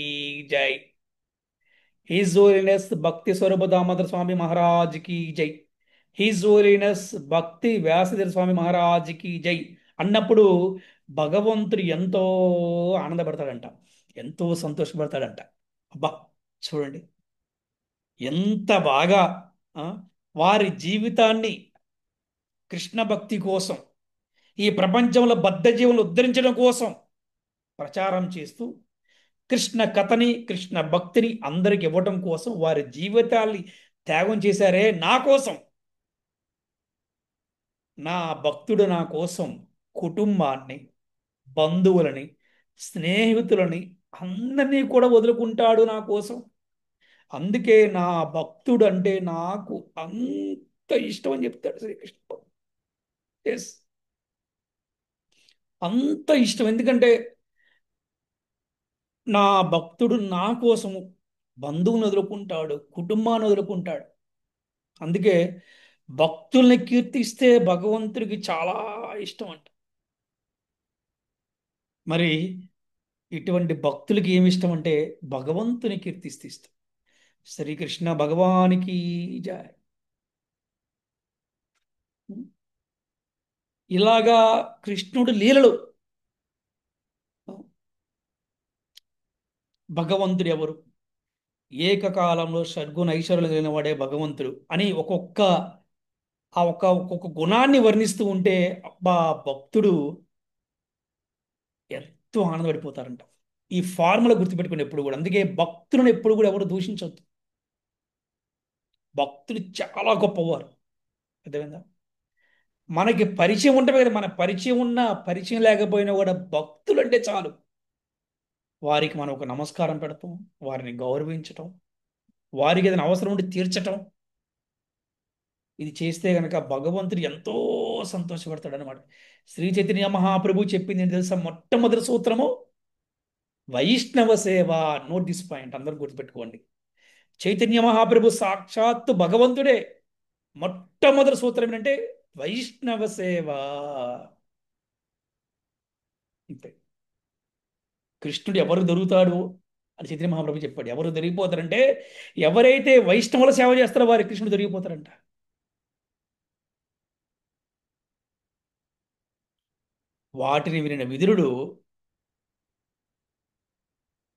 జై. హిజ్ హోలీనెస్ భక్తి స్వరూప దామోదర స్వామి మహారాజ్ కి జై. హిజ్ హోలీనెస్ భక్తి వ్యాసదేవ స్వామి మహారాజ్ కి జై అన్నప్పుడు భగవంతుడు ఎంతో ఆనందపడతాడంట, ఎంతో సంతోషపడతాడంట. అబ్బా, చూడండి ఎంత బాగా ఆ, వారి జీవితాన్ని కృష్ణ భక్తి కోసం, ఈ ప్రపంచంలో బద్ధ జీవులను ఉద్ధరించడం కోసం ప్రచారం చేస్తూ కృష్ణ కథని, కృష్ణ భక్తిని అందరికి ఇవ్వటం కోసం వారి జీవితాల్ని త్యాగం చేశారే నా కోసం. నా భక్తుడు నా కోసం కుటుంబాన్ని, బంధువులని, స్నేహితులని అందరినీ కూడా వదులుకుంటాడు నా కోసం. అందుకే నా భక్తుడు అంటే నాకు అంత ఇష్టం అని చెప్తాడు శ్రీకృష్ణ. ఎస్, అంత ఇష్టం. ఎందుకంటే నా భక్తుడు నా కోసము బంధువుని వదులుకుంటాడు, కుటుంబాన్ని వదులుకుంటాడు. అందుకే భక్తుల్ని కీర్తిస్తే భగవంతుడికి చాలా ఇష్టం అంట. మరి ఇటువంటి భక్తులకి ఏమి ఇష్టం అంటే భగవంతుని కీర్తిస్తే ఇష్టం. శ్రీకృష్ణ భగవానికి జయ. ఇలాగా కృష్ణుడు లీలలు. భగవంతుడు ఎవరు? ఏకకాలంలో షడ్గుణ ఐశ్వర్యాలు కలిగిన వాడే భగవంతుడు అని ఒక్కొక్క గుణాన్ని వర్ణిస్తూ ఉంటే అబ్బా, భక్తుడు ఎంతో ఆనందపడిపోతారంట. ఈ ఫార్ములా గుర్తుపెట్టుకుని ఎప్పుడు కూడా, అందుకే భక్తులను ఎప్పుడు కూడా ఎవరు దూషించవద్దు. భక్తులు చాలా గొప్పవారు. అర్థమైందా? మనకి పరిచయం ఉంటుంది కదా, మన పరిచయం ఉన్నా పరిచయం లేకపోయినా కూడా భక్తులు అంటే చాలు, వారికి మనం ఒక నమస్కారం పెడతాం, వారిని గౌరవించటం, వారికి ఏదైనా అవసరం ఉండి తీర్చటం, ఇది చేస్తే గనక భగవంతుడు ఎంతో సంతోషపడతాడు అనమాట. శ్రీ చైతన్య మహాప్రభు చెప్పింది ఏంటి తెలుసా? మొట్టమొదటి సూత్రము వైష్ణవ సేవ. నోట్ దిస్ పాయింట్, అందరూ గుర్తుపెట్టుకోండి. చైతన్య మహాప్రభు సాక్షాత్తు భగవంతుడే. మొట్టమొదటి సూత్రం ఏంటంటే వైష్ణవ సేవ. ఇంతే. కృష్ణుడు ఎవరు దొరుకుతాడు అని చైతన్య మహాప్రభు చెప్పాడు. ఎవరు దొరికిపోతారంటే ఎవరైతే వైష్ణవుల సేవ చేస్తారో వారి కృష్ణుడు దొరికిపోతారంట. వాటిని వినిన విదురుడు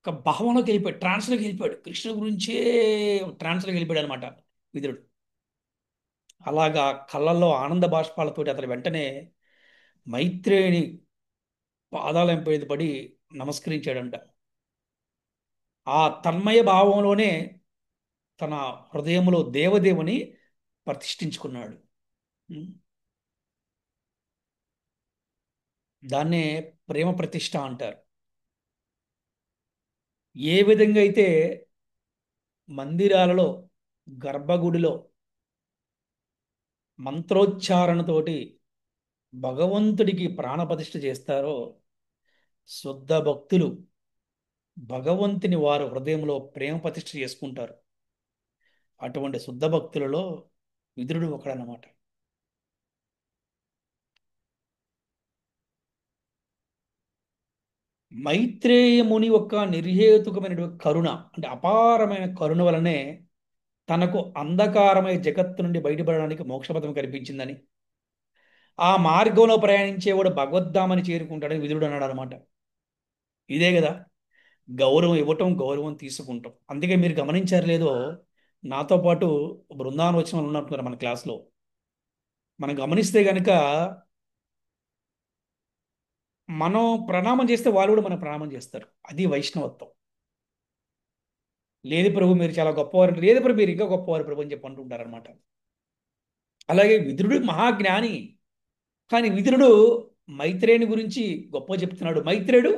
ఒక భావంలోకి వెళ్ళిపోయాడు, ట్రాన్స్లోకి వెళ్ళిపోయాడు, కృష్ణుడి గురించే ట్రాన్స్లోకి వెళ్ళిపోయాడు అనమాట విదురుడు. అలాగా కళ్ళల్లో ఆనంద బాష్పాలతోటి అతను వెంటనే మైత్రేయుని పాదాలెంపై పడి నమస్కరించాడంట. ఆ తన్మయ భావంలోనే తన హృదయంలో దేవదేవుని ప్రతిష్ఠించుకున్నాడు. ఉం. దాన్నే ప్రేమ ప్రతిష్ఠ అంటారు. ఏ విధంగా అయితే మందిరాలలో, గర్భగుడిలో మంత్రోచ్చారణతోటి భగవంతుడికి ప్రాణప్రతిష్ఠ చేస్తారో, శుద్ధ భక్తులు భగవంతుని వారు హృదయంలో ప్రేమ ప్రతిష్ఠ చేసుకుంటారు. అటువంటి శుద్ధ భక్తులలో విదురుడు ఒకడనమాట. మైత్రేయ ముని యొక్క నిర్హేతుకమైనటువంటి కరుణ, అంటే అపారమైన కరుణ వలనే తనకు అంధకారమై జగత్తు నుండి బయటపడడానికి మోక్షపథం కల్పించిందని, ఆ మార్గంలో ప్రయాణించేవాడు భగవద్ధామని చేరుకుంటాడని విదురుడు అన్నాడు అనమాట. ఇదే కదా గౌరవం ఇవ్వటం, గౌరవం తీసుకుంటాం. అందుకే మీరు గమనించారు లేదో, నాతో పాటు బృందావనం వచ్చిన వాళ్ళు ఉన్నట్టున్నారు మన క్లాస్లో. మనం గమనిస్తే గనక మనం ప్రణామం చేస్తే వాళ్ళు కూడా మన ప్రణామం చేస్తారు. అది వైష్ణవత్వం. లేదు ప్రభు మీరు చాలా గొప్పవారు అంటే, లేదు ప్రభు మీరు ఇంకా గొప్పవారు ప్రభు అని చెప్పి అంటుంటారనమాట. అలాగే విదురుడు మహాజ్ఞాని, కానీ విదురుడు మైత్రేయుని గురించి గొప్ప చెప్తున్నాడు, మైత్రేయుడు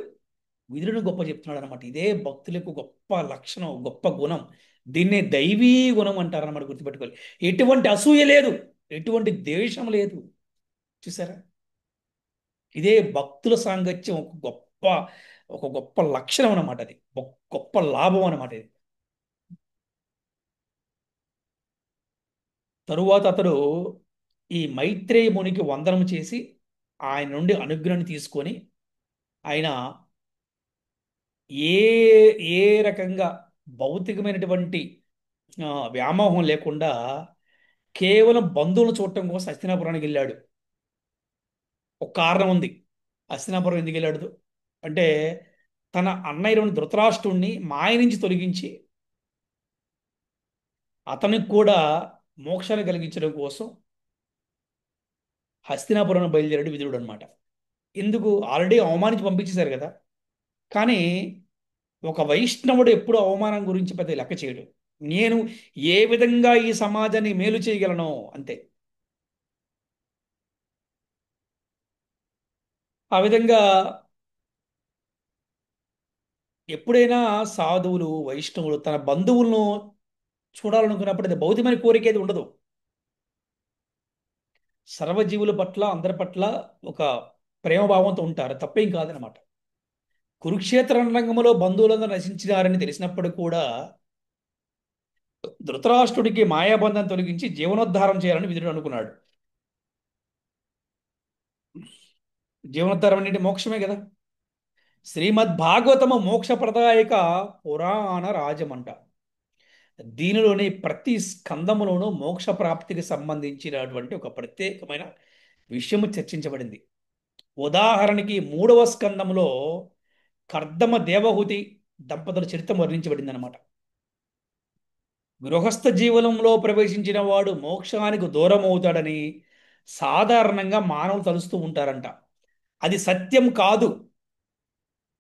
విదురుని గొప్ప చెప్తున్నాడు అనమాట. ఇదే భక్తులకు గొప్ప లక్షణం, గొప్ప గుణం. దీన్నే దైవీ గుణం అంటారన్నమాట. గుర్తుపెట్టుకోవాలి. ఎటువంటి అసూయ లేదు, ఎటువంటి ద్వేషం లేదు. చూసారా? ఇదే భక్తుల సాంగత్యం ఒక గొప్ప లక్షణం అన్నమాట. అది ఒక గొప్ప లాభం అన్నమాట ఇది. తరువాత అతడు ఈ మైత్రేయ మునికి వందనం చేసి ఆయన నుండి అనుగ్రహం తీసుకొని, ఆయన ఏ ఏ రకంగా భౌతికమైనటువంటి ఆ, వ్యామోహం లేకుండా కేవలం బంధువులను చూడటం కోసం హస్తినాపురానికి వెళ్ళాడు. ఒక కారణం ఉంది. హస్తినాపురం ఎందుకు వెళ్ళాడు అంటే, తన అన్నయ్యలోని ధృతరాష్ట్రుణ్ణి మాయ నుంచి తొలగించి అతనికి కూడా మోక్షాన్ని కలిగించడం కోసం హస్తినాపురం బయలుదేరాడు విదురుడు అనమాట. ఎందుకు? ఆల్రెడీ అవమానించి పంపించేశారు కదా. కానీ ఒక వైష్ణవుడు ఎప్పుడు అవమానం గురించి పెద్ద లెక్క చేయడు. నేను ఏ విధంగా ఈ సమాజాన్ని మేలు చేయగలను అంతే. ఆ విధంగా ఎప్పుడైనా సాధువులు వైష్ణవులు తన బంధువులను చూడాలనుకున్నప్పుడు అది భౌతికమైన కోరిక ఏది ఉండదు. సర్వజీవుల పట్ల అందరి పట్ల ఒక ప్రేమభావంతో ఉంటారు, తప్పేం కాదనమాట. కురుక్షేత్ర రణరంగంలో బంధువులందరూ నశించినారని తెలిసినప్పుడు కూడా ధృతరాష్ట్రుడికి మాయాబంధం తొలగించి జీవనోద్ధారం చేయాలని విదురుడు అనుకున్నాడు. జీవనోద్ధారం అంటే మోక్షమే కదా. శ్రీమద్ భాగవతము మోక్షప్రదాయక పురాణ రాజమంట. దీనిలోని ప్రతి స్కందములోనూ మోక్ష ప్రాప్తికి సంబంధించినటువంటి ఒక ప్రత్యేకమైన విషయము చర్చించబడింది. ఉదాహరణకి 3వ స్కందములో కర్దమ దేవహూతి దంపతుల చరిత్రం వర్ణించబడింది అనమాట. గృహస్థ జీవనంలో ప్రవేశించిన వాడు మోక్షానికి దూరం అవుతాడని సాధారణంగా మానవులు తలుస్తూ ఉంటారంట. అది సత్యం కాదు.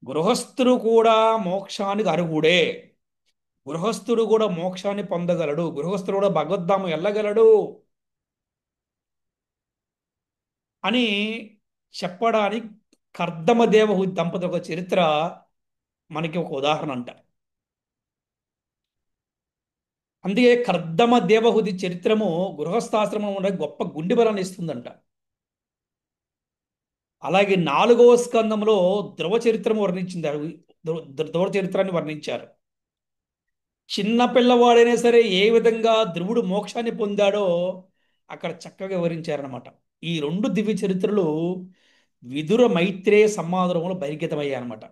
గృహస్థుడు కూడా మోక్షానికి అర్హుడే. గృహస్థుడు కూడా మోక్షాన్ని పొందగలడు. గృహస్థుడు కూడా భగవద్ధామం వెళ్ళగలడు అని చెప్పడానికి కర్దమ దేవహూతి దంపతుల ఒక చరిత్ర మనకి ఒక ఉదాహరణ అంట. అందుకే కర్దమ దేవహూతి చరిత్రము గృహస్థాశ్రమం ఉండే గొప్ప గుండె బలాన్ని ఇస్తుందంట. అలాగే 4వ స్కందంలో ధ్రువ చరిత్రము వర్ణించింది. ధ్రువ చరిత్రాన్ని వర్ణించారు. చిన్న పిల్లవాడైనా సరే ఏ విధంగా ధ్రువుడు మోక్షాన్ని పొందాడో అక్కడ చక్కగా వివరించారనమాట. ఈ 2 దివ్య చరిత్రలు విదుర మైత్రేయ సంవాదంలో బహిర్గతమయ్యాయి అనమాట.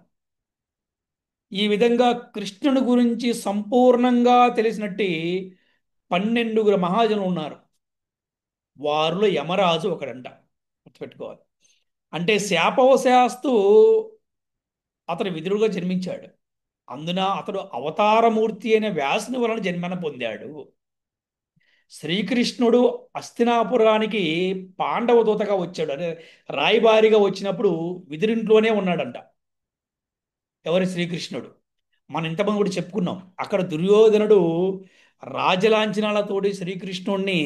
ఈ విధంగా కృష్ణుని గురించి సంపూర్ణంగా తెలిసినట్టు 12 మహాజనులు ఉన్నారు. వారిలో యమరాజు ఒకడంట. గుర్తుపెట్టుకోవాలి. అంటే శాపవశాస్తు అతను విదురుగా జన్మించాడు. అందున అతడు అవతారమూర్తి అయిన వ్యాసుని వలన జన్మన పొందాడు. శ్రీకృష్ణుడు హస్తినాపురానికి పాండవ దూతగా వచ్చాడు, అంటే రాయబారిగా వచ్చినప్పుడు విదురింట్లోనే ఉన్నాడంట. ఎవరి? శ్రీకృష్ణుడు. మనం ఇంతమంది కూడా చెప్పుకున్నాం. అక్కడ దుర్యోధనుడు రాజలాంఛనాలతోటి శ్రీకృష్ణుడిని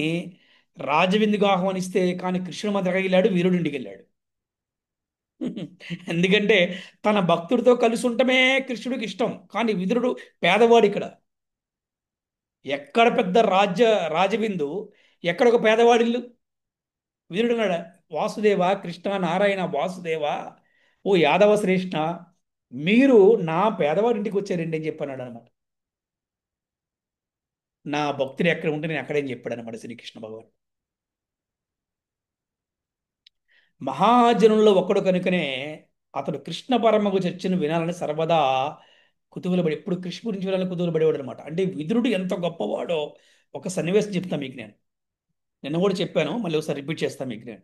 రాజవిందుగా ఆహ్వానిస్తే కానీ కృష్ణుడు మాత్రం ఎక్కడికి వెళ్ళాడు? వీరుడింటికి వెళ్ళాడు. ఎందుకంటే తన భక్తుడితో కలిసి ఉండటమే కృష్ణుడికి ఇష్టం. కానీ విదురుడు పేదవాడు ఇక్కడ. ఎక్కడ పెద్ద రాజవిందు, ఎక్కడ ఒక పేదవాడి ఇల్లు. విదురుడు అన్నాడు, వాసుదేవ కృష్ణ నారాయణ వాసుదేవ, ఓ యాదవ శ్రేష్ఠ, మీరు నా పేదవాడి ఇంటికి వచ్చారండి అని చెప్పన్నాడు అనమాట. నా భక్తుడు ఎక్కడ ఉంటే నేను అక్కడేం చెప్పాడు అనమాట శ్రీకృష్ణ భగవాన్. మహాజనుల్లో ఒకడు కనుకనే అతడు కృష్ణ పరమగు చర్చను వినాలని సర్వదా కుతూహలపడి, ఎప్పుడు కృష్ణ గురించి వినాలని కుతూహలపడేవాడు అనమాట. అంటే విదురుడు ఎంత గొప్పవాడో ఒక సన్నివేశం చెప్తాను మీకు నేను. నిన్న కూడా చెప్పాను, మళ్ళీ ఒకసారి రిపీట్ చేస్తాను మీకు నేను.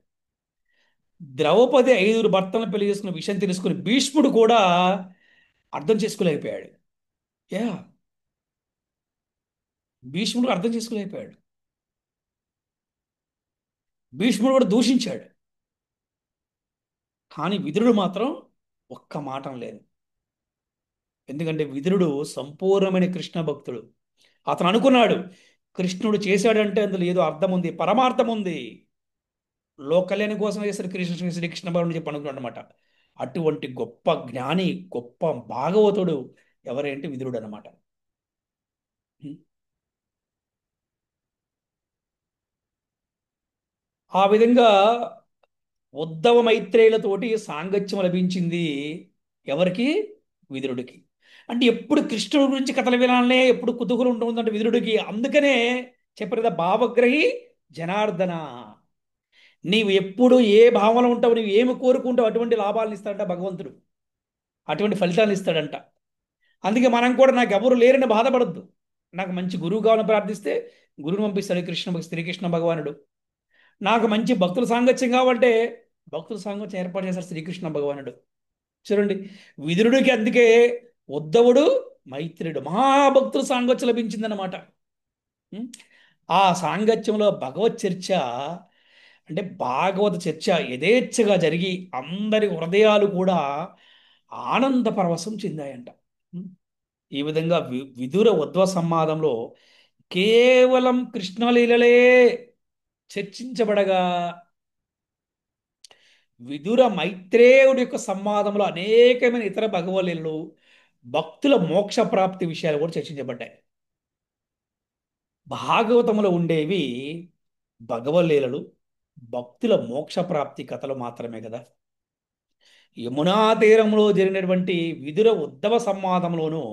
ద్రౌపది 5 భర్తలను పెళ్లి చేసుకున్న విషయం తెలుసుకుని భీష్ముడు కూడా అర్థం చేసుకోలేకపోయాడు. యా, భీష్ముడు అర్థం చేసుకోలేకపోయాడు. భీష్ముడు కూడా దూషించాడు. కానీ విదురుడు మాత్రం ఒక్క మాట లేదు. ఎందుకంటే విదురుడు సంపూర్ణమైన కృష్ణ భక్తుడు. అతను అనుకున్నాడు, కృష్ణుడు చేశాడంటే అందులో ఏదో అర్థం ఉంది, పరమార్థం ఉంది, లోక కళ్యాణం కోసం చేశాడు శ్రీకృష్ణ భగవానుడు చెప్పి అనుకున్నాడు అనమాట. అటువంటి గొప్ప జ్ఞాని, గొప్ప భాగవతుడు ఎవరంటే విదురుడు అనమాట. ఆ విధంగా ఉద్ధవ మైత్రేయులతోటి సాంగత్యం లభించింది ఎవరికి? విదురుడికి. అంటే ఎప్పుడు కృష్ణుడి గురించి కథలు వినాలనే ఎప్పుడు కుతూహలం ఉంటుందంటే విదురుడికి. అందుకనే చెప్పారు కదా, భావగ్రహి జనార్దన. నీవు ఎప్పుడు ఏ భావనలో ఉంటావు, నీవు ఏమి కోరుకుంటావు అటువంటి లాభాలను ఇస్తాడంట భగవంతుడు, అటువంటి ఫలితాలు ఇస్తాడంట. అందుకే మనం కూడా నాకు ఎవరు లేరని బాధపడద్దు. నాకు మంచి గురువు కావాలని ప్రార్థిస్తే గురువుని పంపిస్తాడు శ్రీకృష్ణ భగవానుడు. నాకు మంచి భక్తుల సాంగత్యం కావాలంటే భక్తుల సాంగత్యం ఏర్పాటు చేశారు శ్రీకృష్ణ భగవానుడు. చూడండి, విదురుడికి అందుకే ఉద్ధవుడు, మైత్రేయుడు మహాభక్తుల సాంగత్యం లభించిందనమాట. ఉం? ఆ సాంగత్యంలో భగవత్ చర్చ, అంటే భాగవత చర్చ యథేచ్ఛగా జరిగి అందరి హృదయాలు కూడా ఆనంద పరవశం చెందాయంట. ఉం? ఈ విధంగా విదుర ఉద్వ సంవాదంలో కేవలం కృష్ణలీలలే చర్చించబడగా, విదుర మైత్రేయుడి యొక్క సంవాదంలో అనేకమైన ఇతర భగవలీలలు, భక్తుల మోక్ష ప్రాప్తి విషయాలు కూడా చర్చించబడ్డాయి. భాగవతంలో ఉండేవి భగవల్లీలలు, భక్తుల మోక్ష ప్రాప్తి కథలు మాత్రమే కదా. యమునా తీరంలో జరిగినటువంటి విదుర ఉద్ధవ సంవాదంలోనూ,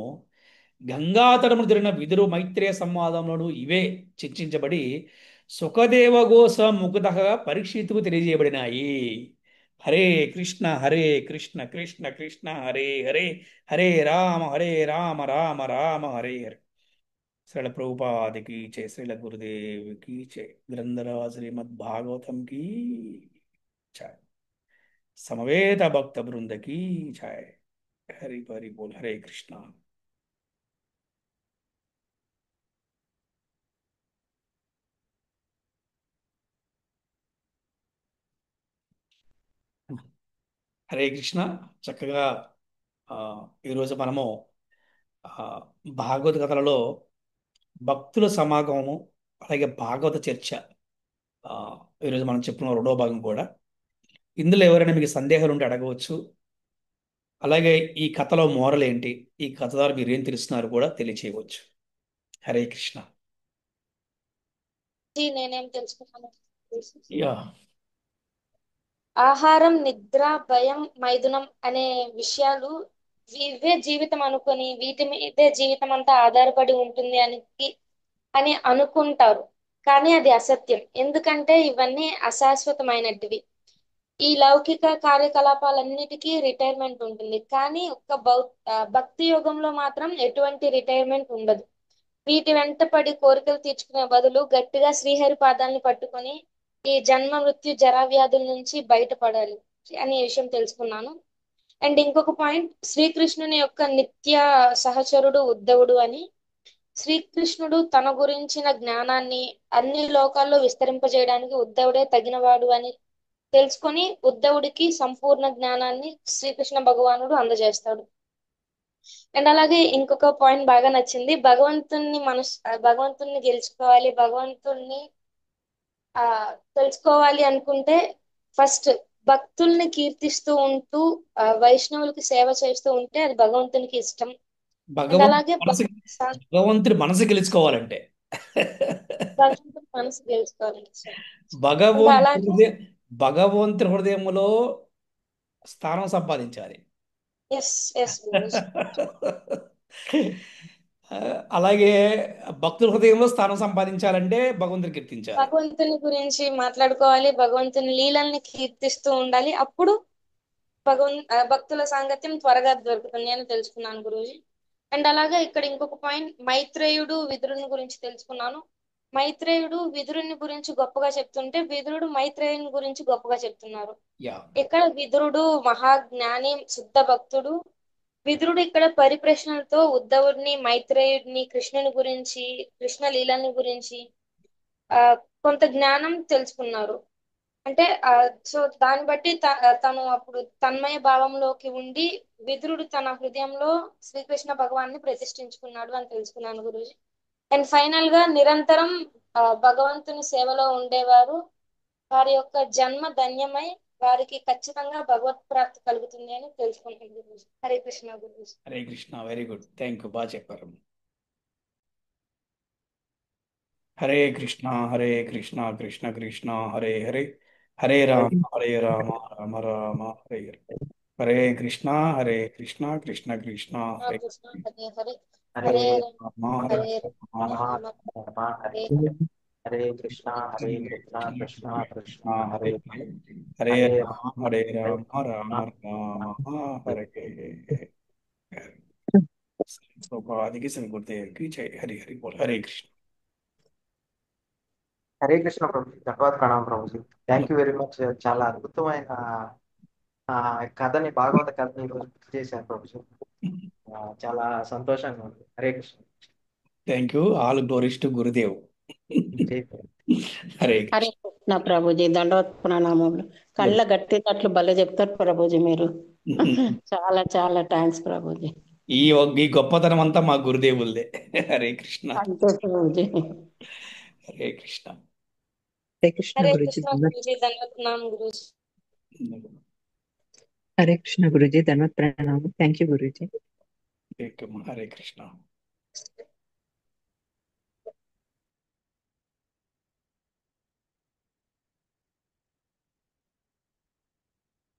గంగా తటమున జరిగిన విదురు మైత్రేయ సంవాదంలోనూ ఇవే చర్చించబడి సుఖదేవ గోస ముకుతగా పరీక్షితుకు తెలియజేయబడినాయి. హరే కృష్ణ హరే కృష్ణ కృష్ణ కృష్ణ హరే హరే, హరే రామ రామ రామ హరే హరే. శ్రీల ప్రభుపాద की जय, శ్రీల గురుదేవ్ की जय, గ్రంథరాజ్ శ్రీమద్ భాగవతం की जय, సమవేత భక్త బృంద की जय. హరి హరి బోల్, హరే కృష్ణ. హరే కృష్ణ. చక్కగా ఆ, ఈరోజు మనము ఆ, భాగవత కథలలో భక్తుల సమాగమము, అలాగే భాగవత చర్చ, ఆ, ఈరోజు మనం చెప్పుకున్న రెండో భాగం కూడా. ఇందులో ఎవరైనా మీకు సందేహాలు ఉంటే అడగవచ్చు. అలాగే ఈ కథలో మోరల్ ఏంటి, ఈ కథ ద్వారా మీరు ఏం తెలుస్తున్నారు కూడా తెలియచేయవచ్చు. హరే కృష్ణ. నేనేం తెలుసుకున్నాను? యా. ఆహారం, నిద్ర, భయం, మైథునం అనే విషయాలు ఇవే జీవితం అనుకొని వీటి మీదే జీవితం అంతా ఆధారపడి ఉంటుంది అని అనుకుంటారు. కానీ అది అసత్యం. ఎందుకంటే ఇవన్నీ అశాశ్వతమైనటివి. ఈ లౌకిక కార్యకలాపాలన్నిటికీ రిటైర్మెంట్ ఉంటుంది, కానీ భక్తి యోగంలో మాత్రం ఎటువంటి రిటైర్మెంట్ ఉండదు. వీటి వెంట పడి కోరికలు తీర్చుకునే బదులు గట్టిగా శ్రీహరి పాదాలను పట్టుకొని ఈ జన్మ మృత్యు జరా వ్యాధుల నుంచి బయటపడాలి అనే విషయం తెలుసుకున్నాను. అండ్ ఇంకొక పాయింట్, శ్రీకృష్ణుని యొక్క నిత్య సహచరుడు ఉద్ధవుడు అని. శ్రీకృష్ణుడు తన గురించిన జ్ఞానాన్ని అన్ని లోకాల్లో విస్తరింపజేయడానికి ఉద్ధవుడే తగినవాడు అని తెలుసుకొని ఉద్ధవుడికి సంపూర్ణ జ్ఞానాన్ని శ్రీకృష్ణ భగవానుడు అందజేస్తాడు. అండ్ అలాగే ఇంకొక పాయింట్ బాగా నచ్చింది, భగవంతుణ్ణి గెలుచుకోవాలి, భగవంతుణ్ణి ఆ తెలుసుకోవాలి అనుకుంటే ఫస్ట్ భక్తుల్ని కీర్తిస్తూ ఉంటూ వైష్ణవులకి సేవ చేస్తూ ఉంటే అది భగవంతునికి ఇష్టం. అండ్ భగవంతుడి అలాగే మనసు, భగవంతుడి మనసు గెలుచుకోవాలంటే భగవంతుని మనసు గెలుచుకోవాలండి. అండ్ భగవంతుడి అలాగే హృదయం, భగవంతుడి హృదయంలో స్థానం సంపాదించాలి. Yes yes Guruji. అలాగే భక్తుల హృదయంలో స్థానం సంపాదించాలంటే భగవంతుని కీర్తించాలి. భగవంతుని గురించి మాట్లాడుకోవాలి, భగవంతుని లీలల్ని కీర్తిస్తూ ఉండాలి. అప్పుడు భక్తుల సాంగత్యం త్వరగా దొరుకుతుంది అని తెలుసుకున్నాను గురూజీ. అండ్ అలాగే ఇక్కడ ఇంకొక పాయింట్, మైత్రేయుడు విదురుని గురించి తెలుసుకున్నాను. మైత్రేయుడు విదురుని గురించి గొప్పగా చెప్తుంటే విదురుడు మైత్రేయుని గురించి గొప్పగా చెప్తున్నారు. యా. ఇక్కడ విదురుడు మహాజ్ఞాని, శుద్ధ భక్తుడు. విదురుడు ఇక్కడ పరిప్రశ్నలతో ఉద్ధవుడిని, మైత్రేయుడిని, కృష్ణుని గురించి, కృష్ణ లీలని గురించి ఆ కొంత జ్ఞానం తెలుసుకున్నారు. అంటే సో దాన్ని బట్టి తను అప్పుడు తన్మయ భావంలోకి ఉండి విదురుడు తన హృదయంలో శ్రీకృష్ణ భగవాన్ని ప్రతిష్ఠించుకున్నాడు అని తెలుసుకున్నాను గురుజీ. అండ్ ఫైనల్ గా నిరంతరం భగవంతుని సేవలో ఉండేవారు, వారి యొక్క జన్మ ధన్యమై వారికి ఖచ్చితంగా భగవత్ ప్రాప్తి కలుగుతుంది అని తెలుసుకుంటుంది Guruji. Hare Krishna Guruji. Hare Krishna, very good, thank you, బాగా చెప్పారు. హరే కృష్ణ హరే కృష్ణ కృష్ణ కృష్ణ హరే హరే, హరే రామ రామ రామ హరే హరే. హరే కృష్ణ హరే కృష్ణ కృష్ణ కృష్ణ హరే కృష్ణ హరే హరే, हरे హరే రామ హరే హరే రామ రామ राम హరే हरे हरे कृष्णा హరే कृष्णा కృష్ణ कृष्णा కృష్ణ कृष्णा హరే हरे హరే, हरे హరే हरे రామ राम హరే हरे రామ రామ राम రామ హరే హరే. ప్రభుపాదికి శ్రీ గురుదేవ్కి జై. హరి హరి బోల్, హరే కృష్ణ. హరే కృష్ణ ప్రభుజీ, ధన్యవాద ప్రణామం Prabhuji. Thank you very much. చాలా అద్భుతమైన ఆ, కథని, భాగవత కథని ఈరోజు గుర్తు చేశారు ప్రభుజీ. చాలా సంతోషంగా ఉంది. Hare Krishna. Thank you. All glories to Gurudev. జై ప్రభు. హరే హరే కృష్ణ. కృష్ణ ప్రభుజీ, దండవత్ ప్రణామములు. కళ్ళ గట్టినట్లు భలే చెప్తారు ప్రభుజీ మీరు. చాలా చాలా థ్యాంక్స్ ప్రభుజీ. ఈ గొప్పతనం అంతా మా గురుదేవులదే. హరే కృష్ణ. అంతే ప్రభుజీ. హరే కృష్ణ. హరే కృష్ణ హరే గురుజీ, కృష్ణ గురుజీ, దండవత్నాం గురుజీ. హరే కృష్ణ గురుజీ, ధన్యవాద ప్రణామం. Thank you guruji. హరే కృష్ణ.